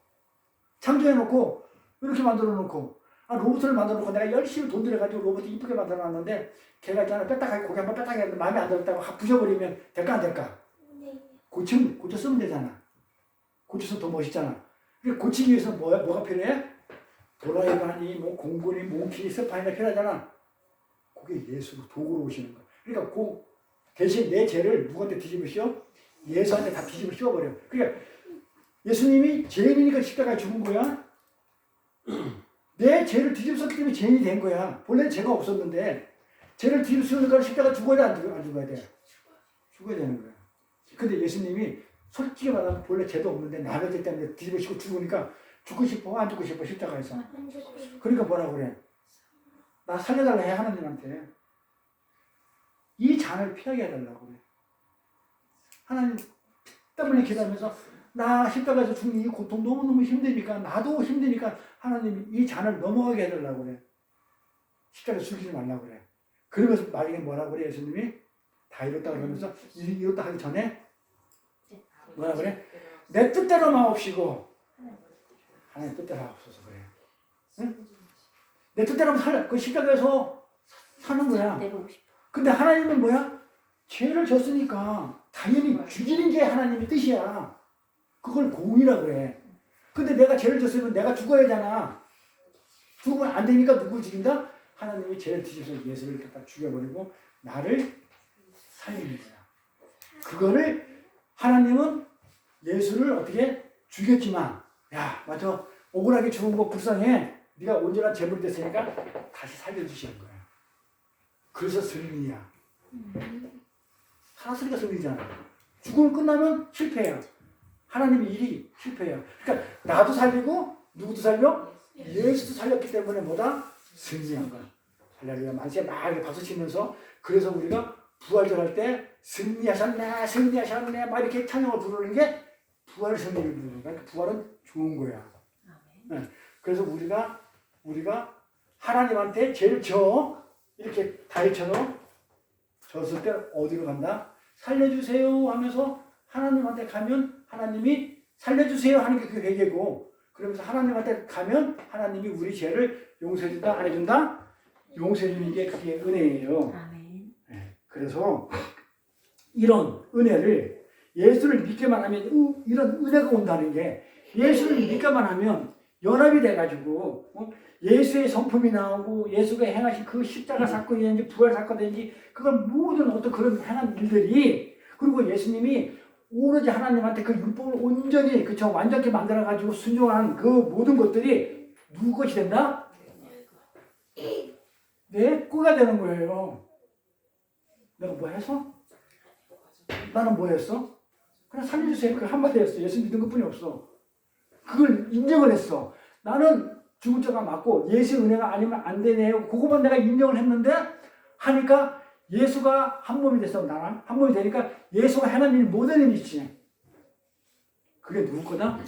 창조해 놓고 이렇게 만들어 놓고 로봇을 만들어 놓고 내가 열심히 돈 들여가지고 로봇 이쁘게 만들어 놨는데 걔가 있잖아 뺐다가 고개 한번 뺐다가 했는데 마음에 안 들었다고 확 부셔버리면 될까 안 될까? 고쳐 쓰면 되잖아. 고쳐서 더 멋있잖아. 고치기 위해서 뭐가 필요해? 도라이바니, 뭐 공군이, 몽키, 스파이나 필요하잖아. 그게 예수 도구로 오시는 거야. 그러니까 대신 내 죄를 누구한테 뒤집어 씌워? 예수한테 다 뒤집어 씌워버려. 그러니까 예수님이 죄인이니까 십자가에 죽은 거야. 내 죄를 뒤집어 썼기 때문에 죄인이 된 거야. 본래 죄가 없었는데 죄를 뒤집어 씌우니까 십자가 죽어야 돼? 안 죽어야 돼? 죽어야 되는 거야. 근데 예수님이 솔직히 말하면 본래 죄도 없는데 남의 죄 때문에 뒤집어 씌고 죽으니까 죽고 싶어? 안 죽고 싶어? 십자가에서. 그러니까 뭐라 그래? 나 살려달라 해 하나님한테. 이 잔을 피하게 해달라고 그래. 하나님 때문에 기도하면서 나 십자가에서 죽는 이 고통 너무너무 힘드니까 나도 힘드니까 하나님 이 잔을 넘어가게 해달라고 그래. 십자가에서 죽이지 말라고 그래. 그러면서 나중에 뭐라고 그래 예수님이? 다 이뤘다 그러면서 이뤘다 하기 전에 뭐라 그래? 내 뜻대로 마옵시고 하나님 뜻대로 하옵소서 그래. 응? 내 뜻대로 그 십자가에서 사는 거야. 근데 하나님은 뭐야? 죄를 졌으니까 당연히 죽이는 게 하나님의 뜻이야. 그걸 공의라고 그래. 근데 내가 죄를 졌으면 내가 죽어야 하잖아. 죽으면 안 되니까 누굴 죽인다? 하나님이 죄를 뒤집어서 예수를 갖다 죽여버리고 나를 살리는 거야. 그거를 하나님은 예수를 어떻게 죽였지만 야 맞아 억울하게 죽은 거 불쌍해. 네가 온전한 제물이 됐으니까 다시 살려주시는 거야. 그래서 승리야. 살았으니까 승리잖아. 죽으면 끝나면 실패야. 하나님의 일이 실패야. 그러니까 나도 살리고 누구도 살려? 예수도 살렸기 때문에 뭐다? 승리한 거야. 할렐루야. 만세 막 박수 치면서 그래서 우리가 부활절 할 때 승리하셨네 승리하셨네 막 이렇게 찬양을 부르는 게 부활 승리를 부르는 거야. 그러니까 부활은 좋은 거야. 네. 그래서 우리가 하나님한테 죄를 져 이렇게 다윗처럼 졌을 때 어디로 간다? 살려주세요 하면서 하나님한테 가면 하나님이 살려주세요 하는 게 그 회개고, 그러면서 하나님한테 가면 하나님이 우리 죄를 용서해준다 안 해준다? 용서해주는 게 그게 은혜예요. 아멘. 네, 그래서 이런 은혜를 예수를 믿기만 하면 이런 은혜가 온다는 게, 예수를 믿기만 하면 연합이 돼가지고 예수의 성품이 나오고 예수가 행하신 그 십자가 사건이든지 부활 사건이든지 그건 모든 어떤 그런 행한 일들이, 그리고 예수님이 오로지 하나님한테 그 율법을 온전히 그쵸 완전히 만들어가지고 순종한 그 모든 것들이 누구 것이 된다? 내 거가 되는 거예요. 내가 뭐 해서? 나는 뭐 했어? 그냥 살려주세요. 그 한마디 했어. 예수 믿는 것뿐이 없어. 그걸 인정을 했어. 나는 죽을 자가 맞고 예수 은혜가 아니면 안 되네요. 그거만 내가 인정을 했는데 하니까 예수가 한 몸이 됐어. 나랑 한 몸이 되니까 예수가 하는 일 모든 일이 있지. 그게 누구 거다?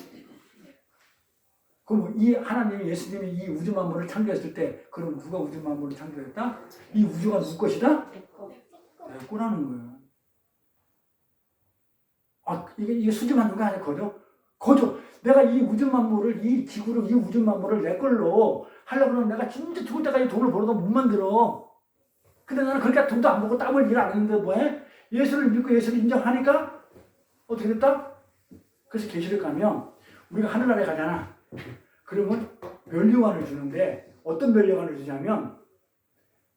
그럼 이 하나님이 예수님이 이 우주 만물을 창조했을 때 그럼 누가 우주 만물을 창조했다? 이 우주가 누구 것이다? 내 거라는 거예요. 아 이게 수집하는 거 아니야? 거저. 내가 이 우주 만물을 이 지구를 이 우주 만물을 내 걸로 하려고 그러면 내가 진짜 죽을 때까지 돈을 벌어도 못 만들어. 근데 나는 그렇게 돈도 안 벌고 땀을 일 안 했는데 뭐해? 예수를 믿고 예수를 인정하니까 어떻게 됐다? 그래서 계시록 가면 우리가 하늘나라에 가잖아. 그러면 멸류관을 주는데 어떤 멸류관을 주냐면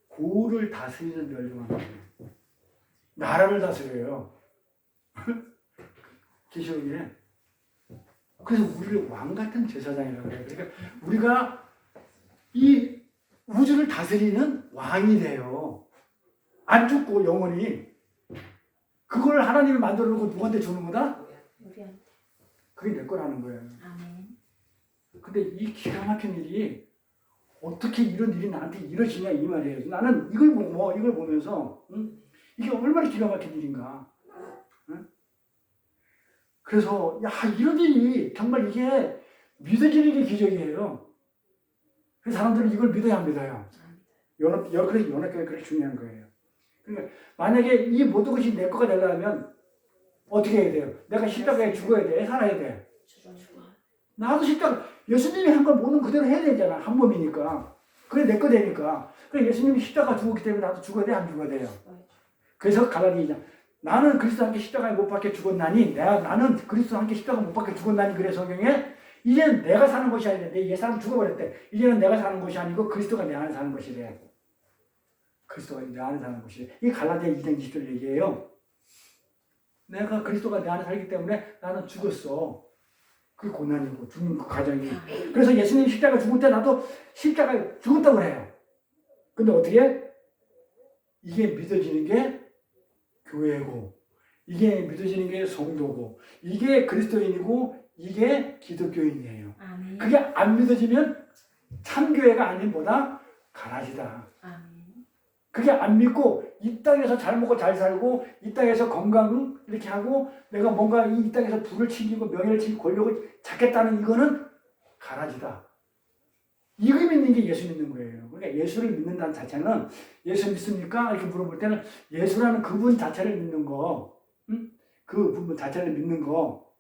고를 다스리는 멸류관. 나라를 다스려요. 계시록이네. 그래서 우리를 왕 같은 제사장이라고 해요. 그러니까 우리가 이 우주를 다스리는 왕이 돼요. 안 죽고 영원히. 그걸 하나님이 만들어 놓고 누구한테 주는 거다? 우리한테. 그게 내 거라는 거예요. 아멘. 근데 이 기가 막힌 일이 어떻게 이런 일이 나한테 이루어지냐 이 말이에요. 나는 이걸 보면서 이게 얼마나 기가 막힌 일인가. 그래서 야 이런 일이 정말 이게 믿어지는 게 기적이에요. 그래서 사람들은 이걸 믿어야 안 믿어요. 그래서 연합교회가 그렇게 중요한 거예요. 그러니까 만약에 이 모든 것이 내 거가 되려면 어떻게 해야 돼요? 내가 십자가에 죽어야 돼? 살아야 돼? 나도 십자가, 예수님이 한 걸 모든 그대로 해야 되잖아. 한 몸이니까. 그게 내 거 되니까. 그래 예수님이 십자가 죽었기 때문에 나도 죽어야 돼? 안 죽어야 돼요? 그래서 갈라디아서 나는 그리스도와 함께 십자가에 못 박혀 죽었나니 나는 그리스도와 함께 십자가 못 박혀 죽었나니 그래 성경에 이제는 내가 사는 것이 아니라 내 옛사람 죽어버렸대. 이제는 내가 사는 것이 아니고 그리스도가 내 안에 사는 것이래. 그리스도가 내 안에 사는 것이래. 이게 갈라디아 2장 20절 얘기예요. 내가 그리스도가 내 안에 살기 때문에 나는 죽었어. 그게 고난이고 죽는 그 과정이. 그래서 예수님 십자가 죽을 때 나도 십자가에 죽었다고 해요. 근데 어떻게? 이게 믿어지는 게 교회고, 이게 믿어지는 게 성도고, 이게 그리스도인이고, 이게 기독교인이에요. 아멘. 그게 안 믿어지면 참교회가 아닌 보다 가라지다. 아멘. 그게 안 믿고 이 땅에서 잘 먹고 잘 살고 이 땅에서 건강 이렇게 하고 내가 뭔가 이 땅에서 부를 챙기고 명예를 챙기고 권력을 찾겠다는 이거는 가라지다. 이거 믿는 게 예수 믿는 거예요. 그러니까 예수를 믿는다는 자체는 예수 믿습니까? 이렇게 물어볼 때는 예수라는 그분 자체를 믿는 거, 그 부분 자체를 믿는 거,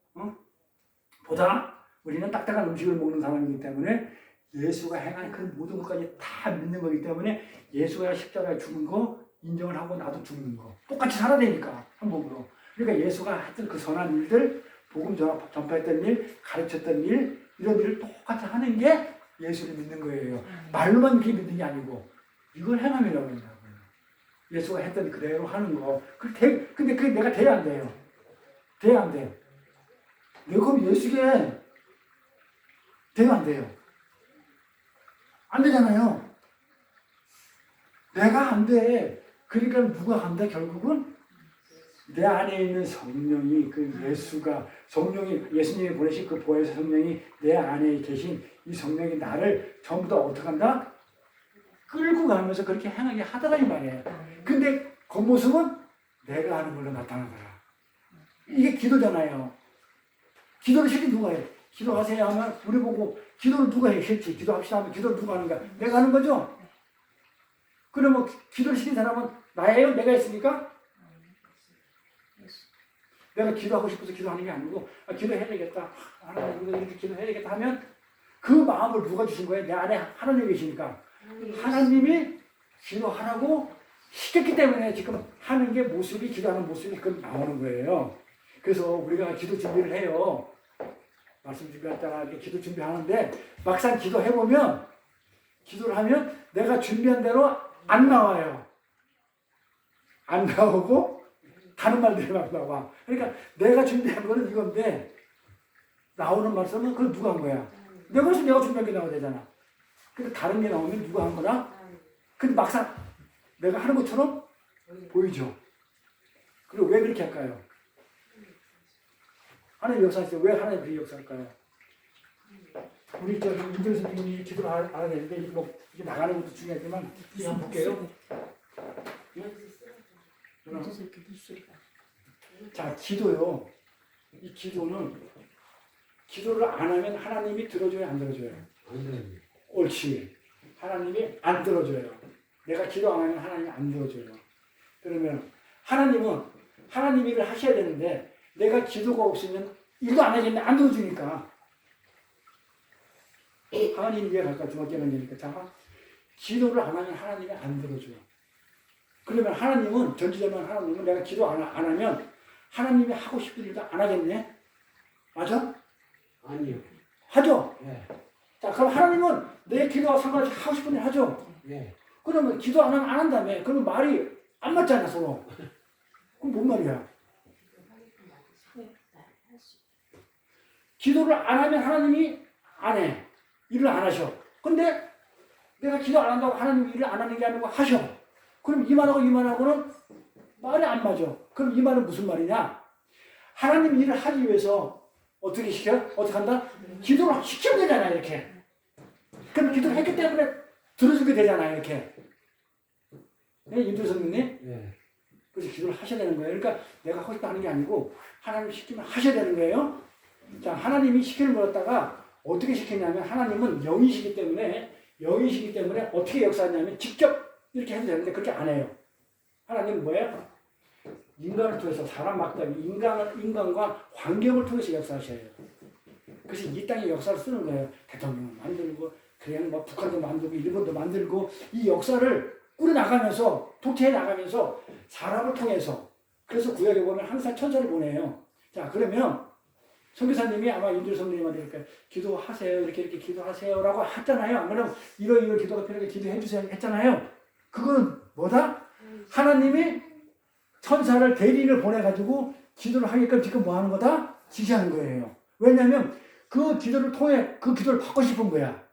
보다 우리는 딱딱한 음식을 먹는 사람이기 때문에 예수가 행한 그 모든 것까지 다 믿는 거기 때문에 예수가 십자가에 죽은 거 인정을 하고 나도 죽는 거 똑같이 살아야 되니까 한 몸으로. 그러니까 예수가 했던 그 선한 일들, 복음 전파했던 일, 가르쳤던 일, 이런 일을 똑같이 하는 게 예수를 믿는 거예요. 말로만 그렇게 믿는 게 아니고 이걸 행함이라고 한다고요. 예수가 했던 그대로 하는 거. 근데 그게 내가 돼야 안 돼요. 돼야 안 돼요. 내가 그럼 예수께 돼야 안 돼요. 안 되잖아요. 내가 안 돼. 그러니까 누가 간다 결국은? 내 안에 있는 성령이 그 예수가 성령이 예수님이 보내신 그 보혜사 성령이 내 안에 계신 이 성령이 나를 전부 다 어떻게 한다? 끌고 가면서 그렇게 행하게 하더라 이 말이에요. 근데 겉모습은 내가 하는 걸로 나타나더라. 이게 기도잖아요. 기도를 실제 누가 해? 기도하세요 하면 우리 보고 기도를 누가 해? 실제 기도합시다 하면 기도를 누가 하는 거야? 내가 하는 거죠? 그러면 기도를 시킨 사람은 나예요? 내가 했습니까? 내가 기도하고 싶어서 기도하는 게 아니고 기도해야 되겠다. 하나님 이렇게 기도해야 되겠다 하면 그 마음을 누가 주신 거예요? 내 안에 하나님이 계시니까. 하나님이 기도하라고 시켰기 때문에 지금 하는 게 모습이 기도하는 모습이 지금 나오는 거예요. 그래서 우리가 기도 준비를 해요. 말씀 준비했다가 이렇게 기도 준비하는데 막상 기도해보면 기도를 하면 내가 준비한 대로 안 나와요. 안 나오고 다른 말들이 막 나와. 그러니까 내가 준비한 거는 이건데 나오는 말씀은 그건 누가 한 거야? 내가 준비한 게 나와야 되잖아. 근데 다른 게 나오면 누가 한 거나? 근데 막상 내가 하는 것처럼 보이죠. 그리고 왜 그렇게 할까요? 하나님 역사하시죠. 왜 하나님 그렇게 역사할까요? 우리 저 윤정 선생님이 기도를 알아야 되는데 이게 나가는 것도 중요하지만 이거 한번 볼게요. 자, 기도요. 이 기도는 기도를 안 하면 하나님이 들어줘요, 안 들어줘요? 옳지. 하나님이 안 들어줘요. 내가 기도 안 하면 하나님이 안 들어줘요. 그러면 하나님은 하나님 일을 하셔야 되는데 내가 기도가 없으면 일도 안 하겠네. 안 들어주니까. 하나님 이해 갈까? 두 번째 문제니까. 자, 기도를 안 하면 하나님이 안 들어줘요. 그러면 하나님은 전지전능 하나님은 내가 기도 안 하면 하나님이 하고 싶은 일도 안 하겠네. 맞아? 아니요. 하죠? 예. 자, 그럼 하나님은 내 기도와 상관없이 하고 싶은 일 하죠? 예. 그러면 기도 안 하면 안 한다며. 그러면 말이 안 맞잖아, 서로. 그럼 뭔 말이야? 기도를 안 하면 하나님이 안 해. 일을 안 하셔. 근데 내가 기도 안 한다고 하나님이 일을 안 하는 게 아니고 하셔. 그럼 이 말하고 이 말하고는 말이 안 맞아. 그럼 이 말은 무슨 말이냐? 하나님 일을 하기 위해서 어떻게 시켜? 어떻게 한다? 기도를 시키면 되잖아, 이렇게. 그럼 기도를 했기 때문에 들어주게 되잖아, 이렇게. 네, 임두성님? 예. 그래서 기도를 하셔야 되는 거예요. 그러니까 내가 하고 싶다 하는 게 아니고 하나님 시키면 하셔야 되는 거예요. 자, 하나님이 시키는 거였다가 어떻게 시키냐면 하나님은 영이시기 때문에 어떻게 역사하냐면 직접 이렇게 해도 되는데 그렇게 안 해요. 하나님은 뭐예요? 인간을 통해서 사람 막다니 인간과 환경을 통해서 역사하셔요. 그래서 이 땅에 역사를 쓰는 거예요. 대통령을 만들고 그냥 뭐 북한도 만들고 일본도 만들고 이 역사를 꾸려나가면서 도태해 나가면서 사람을 통해서 그래서 구약에 보면 항상 천사를 보내요. 자, 그러면 선교사님이 아마 윤주 선생님한테 이렇게 기도하세요. 이렇게 기도하세요라고 했잖아요. 그럼 이런 기도가 필요하게 기도해 주세요 했잖아요. 그거는 뭐다? 하나님이 천사를 대리인을 보내가지고 기도를 하게끔 지금 뭐 하는 거다? 지시하는 거예요. 왜냐하면 그 기도를 통해 그 기도를 받고 싶은 거야.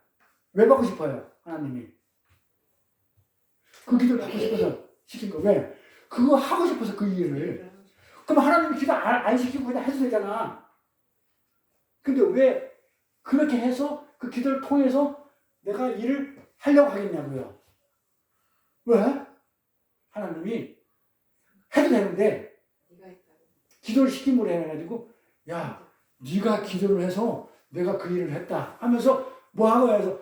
왜 받고 싶어요? 하나님이. 그 기도를 받고 싶어서 시킨 거. 왜? 그거 하고 싶어서 그 일을. 그럼 하나님이 기도 안 시키고 그냥 해도 되잖아. 근데 왜 그렇게 해서 그 기도를 통해서 내가 일을 하려고 하겠냐고요. 왜? 하나님이 해도 되는데 기도를 시킴으로 해가지고 야, 네가 기도를 해서 내가 그 일을 했다 하면서 뭐하고 해서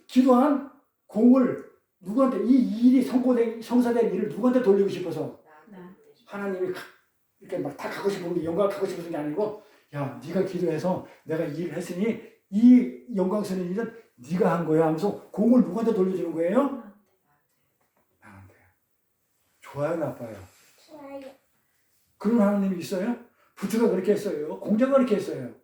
기도한 공을 누구한테 이 일이 성사된 일을 누구한테 돌리고 싶어서 하나님이 이렇게 막 다 갖고 싶은 게 영광을 갖고 싶은 게 아니고 야, 네가 기도해서 내가 이 일을 했으니 이 영광스러운 일은 네가 한 거야 하면서 공을 누구한테 돌려주는 거예요? 나한테. 좋아요, 나빠요? 좋아요. 그런 하나님이 있어요? 부처가 그렇게 했어요. 공자가 그렇게 했어요.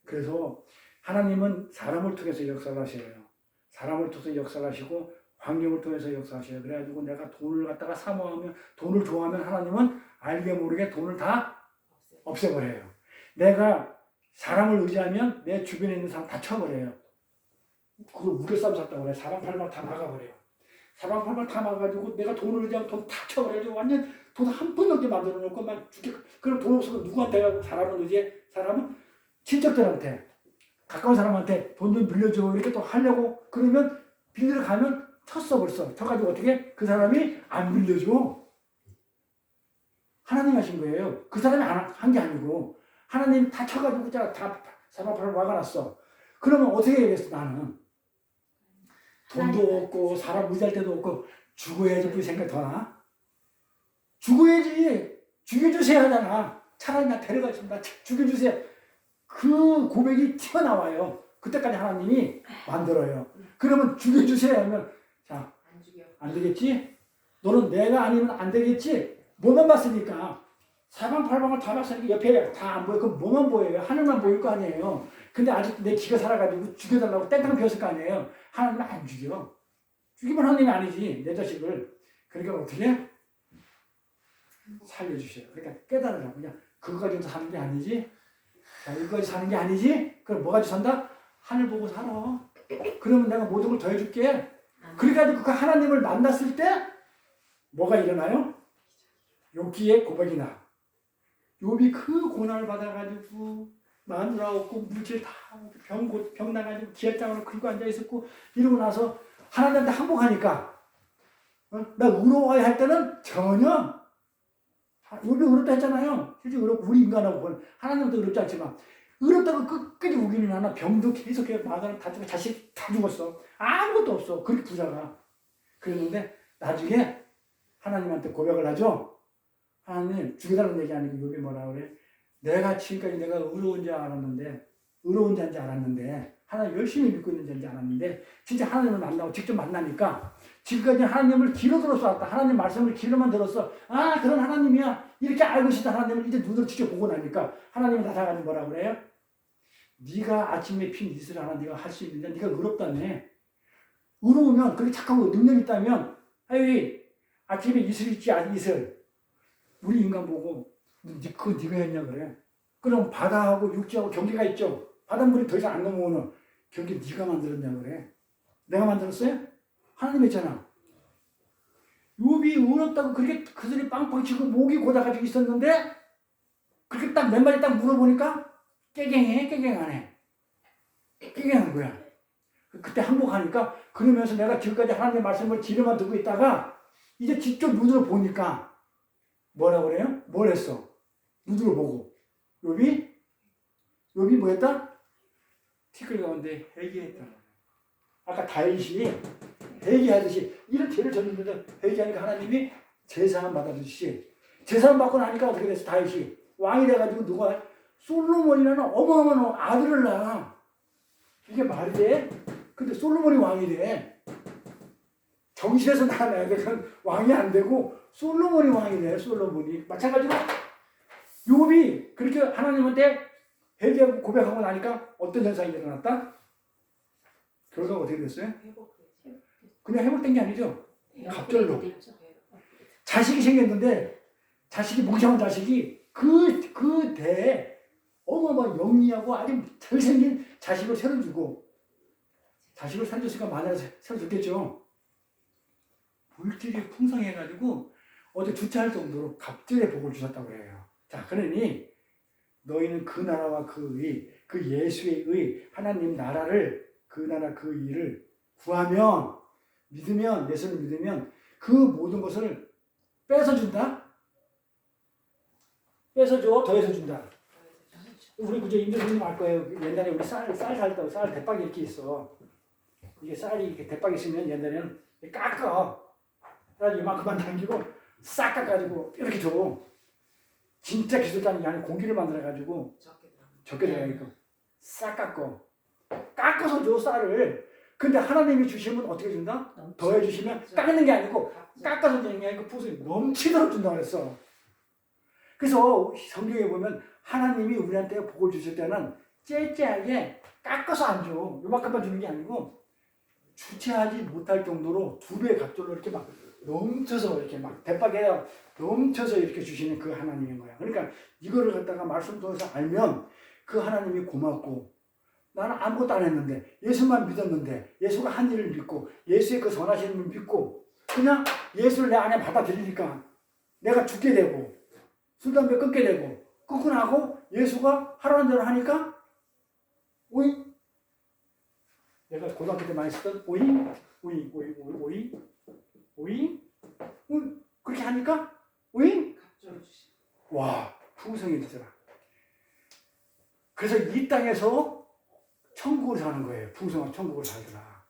그래서 하나님은 사람을 통해서 역사를 하셔요. 사람을 통해서 역사를 하시고 환경을 통해서 역사하셔요. 그래가지고 내가 돈을 갖다가 사모하면 돈을 좋아하면 하나님은 알게 모르게 돈을 다 없애버려요. 내가 사람을 의지하면 내 주변에 있는 사람 다 쳐버려요. 그걸 우려싸움 샀다고 그래. 사방팔방 다 막아버려요. 사방팔방 다 막아가지고 내가 돈을 의지하면 돈 다 쳐버려요. 완전 돈 한 푼 넘게 만들어 놓고 막 죽게. 그럼 돈 없어서 누구한테 가고 사람을 의지해? 사람은 친척들한테 가까운 사람한테 돈 좀 빌려줘 이렇게 또 하려고 그러면 빌리러 가면 쳤어 벌써. 쳐가지고 어떻게? 그 사람이 안 빌려줘. 하나님 하신 거예요. 그 사람이 한 게 아니고 하나님 다 쳐가지고 다 사방팔방 막아놨어. 그러면 어떻게 해야겠어 나는? 돈도 없고 사람 의지할 때도 없고 죽어야지 그 생각 더 나? 죽어야지. 죽여주세요 하잖아. 차라리 나 데려가시면 나 죽여주세요. 그 고백이 튀어나와요. 그때까지 하나님이 만들어요. 그러면 죽여주세요 하면 자, 안 죽여. 안 되겠지? 너는 내가 아니면 안 되겠지? 뭐만 봤으니까 사방팔방을 다 봤으니까 옆에 다 안 보여. 그럼 뭐만 보여요? 하늘만 보일 거 아니에요. 근데 아직도 내 기가 살아가지고 죽여달라고 땡깡 피웠을 거 아니에요. 하나님은 안 죽여. 죽이면 하나님이 아니지 내 자식을. 그러니까 어떻게? 살려주셔요. 그러니까 깨달으라고. 그냥 그거 가지고 사는 게 아니지. 자, 이거 가지고 사는 게 아니지. 그럼 뭐 가지고 산다? 하늘 보고 살아. 그러면 내가 모든 걸 더해줄게. 그래가지고 그 하나님을 만났을 때 뭐가 일어나요? 욥기의 고백이 나. 욥이 그 고난을 받아가지고 마누라 없고 물질 다 병 나가지고 기혈장으로 긁고 앉아 있었고 이러고 나서 하나님한테 항복하니까 나 의로워야 할 때는 전혀 욥이 의롭다 했잖아요. 실제 의롭고 우리 인간하고 보면 하나님도 의롭지 않지만 의롭다고 끝까지 우기는 하나 병도 계속 마누라 다 죽고 자식 다 죽었어. 아무것도 없어. 그렇게 부자가. 그랬는데 나중에 하나님한테 고백을 하죠. 하나님 죽여달라는 얘기 아니고 욥이 뭐라 그래? 내가 지금까지 내가 의로운 줄 알았는데 의로운 자인 줄 알았는데 하나님 열심히 믿고 있는 자인 줄 알았는데 진짜 하나님을 만나고 직접 만나니까 지금까지 하나님을 귀로 들어서 왔다. 하나님 말씀을 귀로만 들었어. 아 그런 하나님이야. 이렇게 알고 있었던 하나님을 이제 눈으로 직접 보고 나니까 하나님이 나타나는 뭐라 그래요? 네가 아침에 핀 이슬 하나 네가 할 수 있는데 네가 의롭다며. 의로우면 그렇게 착하고 능력 있다면 아이 아침에 이슬 있지 이슬 우리 인간 보고 그거 네가 했냐 그래. 그럼 바다하고 육지하고 경계가 있죠. 바닷물이 더 이상 안 넘어오는 경계 네가 만들었냐 그래. 내가 만들었어요? 하나님 했잖아. 욥이 의롭다고 그렇게 그들이 빵빵 치고 목이 고다가지고 있었는데 그렇게 딱 몇 마디 딱 물어보니까 깨갱하네. 깨갱한 거야. 그때 항복하니까 그러면서 내가 지금까지 하나님의 말씀을 귀로만 듣고 있다가 이제 직접 눈으로 보니까 뭐라 그래요? 뭘 했어? 눈으로 보고. 욥이 뭐 했다? 티끌 가운데 회개했다. 아까 다윗이 회개하듯이 이런 죄를 졌는데도 회개하니까 하나님이 제사함 받아주시지. 제사함 받고 나니까 어떻게 됐어? 다윗이 왕이 돼가지고 누가 솔로몬이라는 어마어마한 아들을 낳아. 이게 말이 돼? 근데 솔로몬이 왕이 돼. 정신에서 낳은 애들은 왕이 안 되고 솔로몬이 왕이 돼. 솔로몬이. 마찬가지로 욥이 그렇게 하나님한테 회개하고 고백하고 나니까 어떤 현상이 일어났다? 결과가 어떻게 됐어요? 그냥 회복된 게 아니죠. 갑절로. 자식이 생겼는데 자식이 멍청한 자식이 그 대에 어마어마한 영리하고 아주 잘생긴 자식을 새로 주고 자식을 살렸으니까 마누라 새로 줬겠죠. 물질이 풍성해가지고 어디 주차할 정도로 갑절의 복을 주셨다고 해요. 자, 그러니 너희는 그 나라와 그 의, 그 예수의 의, 하나님 나라를 그 나라 그 일을 구하면 믿으면 예수를 믿으면 그 모든 것을 뺏어준다. 뺏어줘, 더해서 준다. 우리 그저 임대수님 알 거예요. 옛날에 우리 쌀 살 때 쌀 대박이 이렇게 있어. 이게 쌀이 이렇게 대박이 있으면 옛날에는 깎아. 그래가지고 이만큼만 남기고 싹 깎아가지고 이렇게 줘. 진짜 기술자는 게 아니라 공기를 만들어가지고 적게 들어가니까 싹 깎아서 줘 쌀을. 근데 하나님이 주시면 어떻게 준다? 더해 주시면 깎는 게 아니고 깎아서 주는 게 아니고 부수에 넘치도록 준다고 그랬어. 그래서 성경에 보면 하나님이 우리한테 복을 주실 때는 째째하게 깎아서 안 줘. 요만큼만 주는 게 아니고 주체하지 못할 정도로 두 배의 갑절로 이렇게 막 넘쳐서 이렇게 막 대박에 넘쳐서 이렇게 주시는 그 하나님인 거야. 그러니까 이거를 갖다가 말씀 통해서 알면 그 하나님이 고맙고 나는 아무것도 안 했는데 예수만 믿었는데 예수가 한 일을 믿고 예수의 그 선하심을 믿고 그냥 예수를 내 안에 받아들이니까 내가 죽게 되고 술 담배 끊게 되고 끊고 나고 예수가 하라는 대로 하니까 오잉 내가 고등학교 때 많이 쓰던 오잉 그렇게 하니까 오잉 와 풍성해지더라. 그래서 이 땅에서 천국을 사는 거예요. 풍성한 천국을 살더라.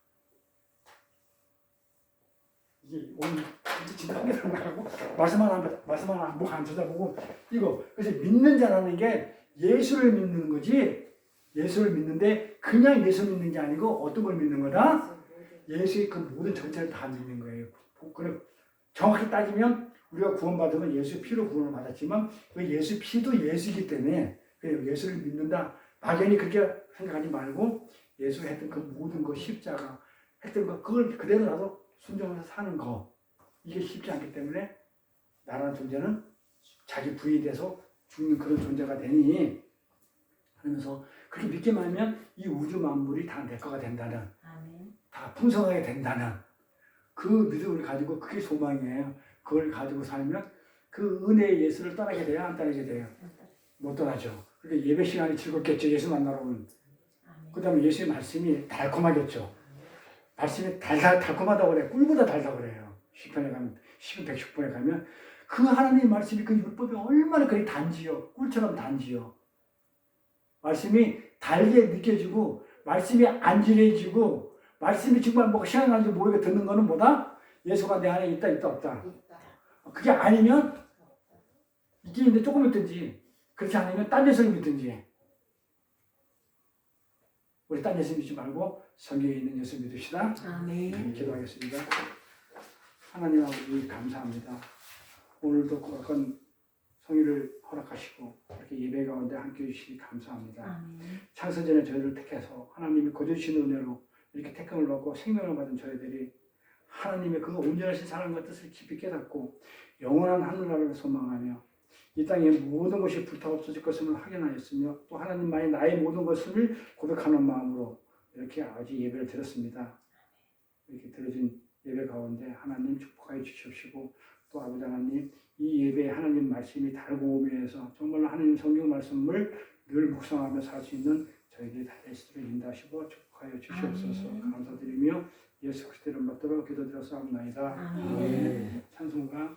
이게 오늘 진짜 한개 나가고 말씀 하나 목안 쳐다보고 이거 그래서 믿는 자라는 게 예수를 믿는 거지. 예수를 믿는데 그냥 예수 믿는 게 아니고 어떤 걸 믿는 거다? 예수의 그 모든 전체를 다 믿는 거예요. 그래 정확히 따지면 우리가 구원받으면 예수의 피로 구원을 받았지만 그 예수 피도 예수이기 때문에 예수를 믿는다. 막연히 그렇게 생각하지 말고 예수 했던 그 모든 거 십자가 했던 거 그걸 그대로 나도 순종해서 사는 거 이게 쉽지 않기 때문에 나라는 존재는 자기 부인이 돼서 죽는 그런 존재가 되니 하면서 그렇게 믿기만 하면 이 우주 만물이 다 내 거가 된다는 아멘. 다 풍성하게 된다는 그 믿음을 가지고 그게 소망이에요. 그걸 가지고 살면 그 은혜의 예수를 따르게 돼요? 안 따르게 돼요? 못 떠나죠. 그러니까 예배 시간이 즐겁겠죠. 예수 만나러 오면. 그 다음에 예수의 말씀이 달콤하겠죠. 말씀이 달콤하다고 그래요. 꿀보다 달다고 그래요. 시편에 가면, 시편 110편에 가면 그 하나님의 말씀이 그 율법이 얼마나 그리 단지요. 꿀처럼 단지요. 말씀이 달게 느껴지고 말씀이 안질해지고 말씀이 정말 뭐 시간 가는지 모르게 듣는 거는 뭐다? 예수가 내 안에 있다 없다. 그게 아니면 있긴 있는데 조금 있든지 그렇지 않으면 딴 예수를 믿든지 우리 딴 예수 믿지 말고 성경에 있는 예수 믿읍시다. 아멘. 기도하겠습니다. 하나님 아버지 감사합니다. 오늘도 거룩한 성의를 허락하시고 이렇게 예배 가운데 함께 해주시니 감사합니다. 아멘. 창세전에 저희를 택해서 하나님이 거두신 은혜로 이렇게 택함을 받고 생명을 받은 저희들이 하나님의 그 온전하신 사랑과 뜻을 깊이 깨닫고 영원한 하늘나라를 소망하며 이 땅의 모든 것이 불타 없어질 것을 확인하였으며 또 하나님만이 나의 모든 것을 고백하는 마음으로 이렇게 아버지 예배를 드렸습니다. 이렇게 드려진 예배 가운데 하나님 축복하여 주시옵시고 또 아버지 하나님 이 예배에 하나님 말씀이 달고 오면서 정말로 하나님 성경 말씀을 늘 묵상하며 살 수 있는 저희들이 다 될 수 있도록 인도하시고 축복하여 주시옵소서. 아멘. 감사드리며 예수 그리스도 이름 받들어 기도드렸사옵나이다. 아멘. 찬송가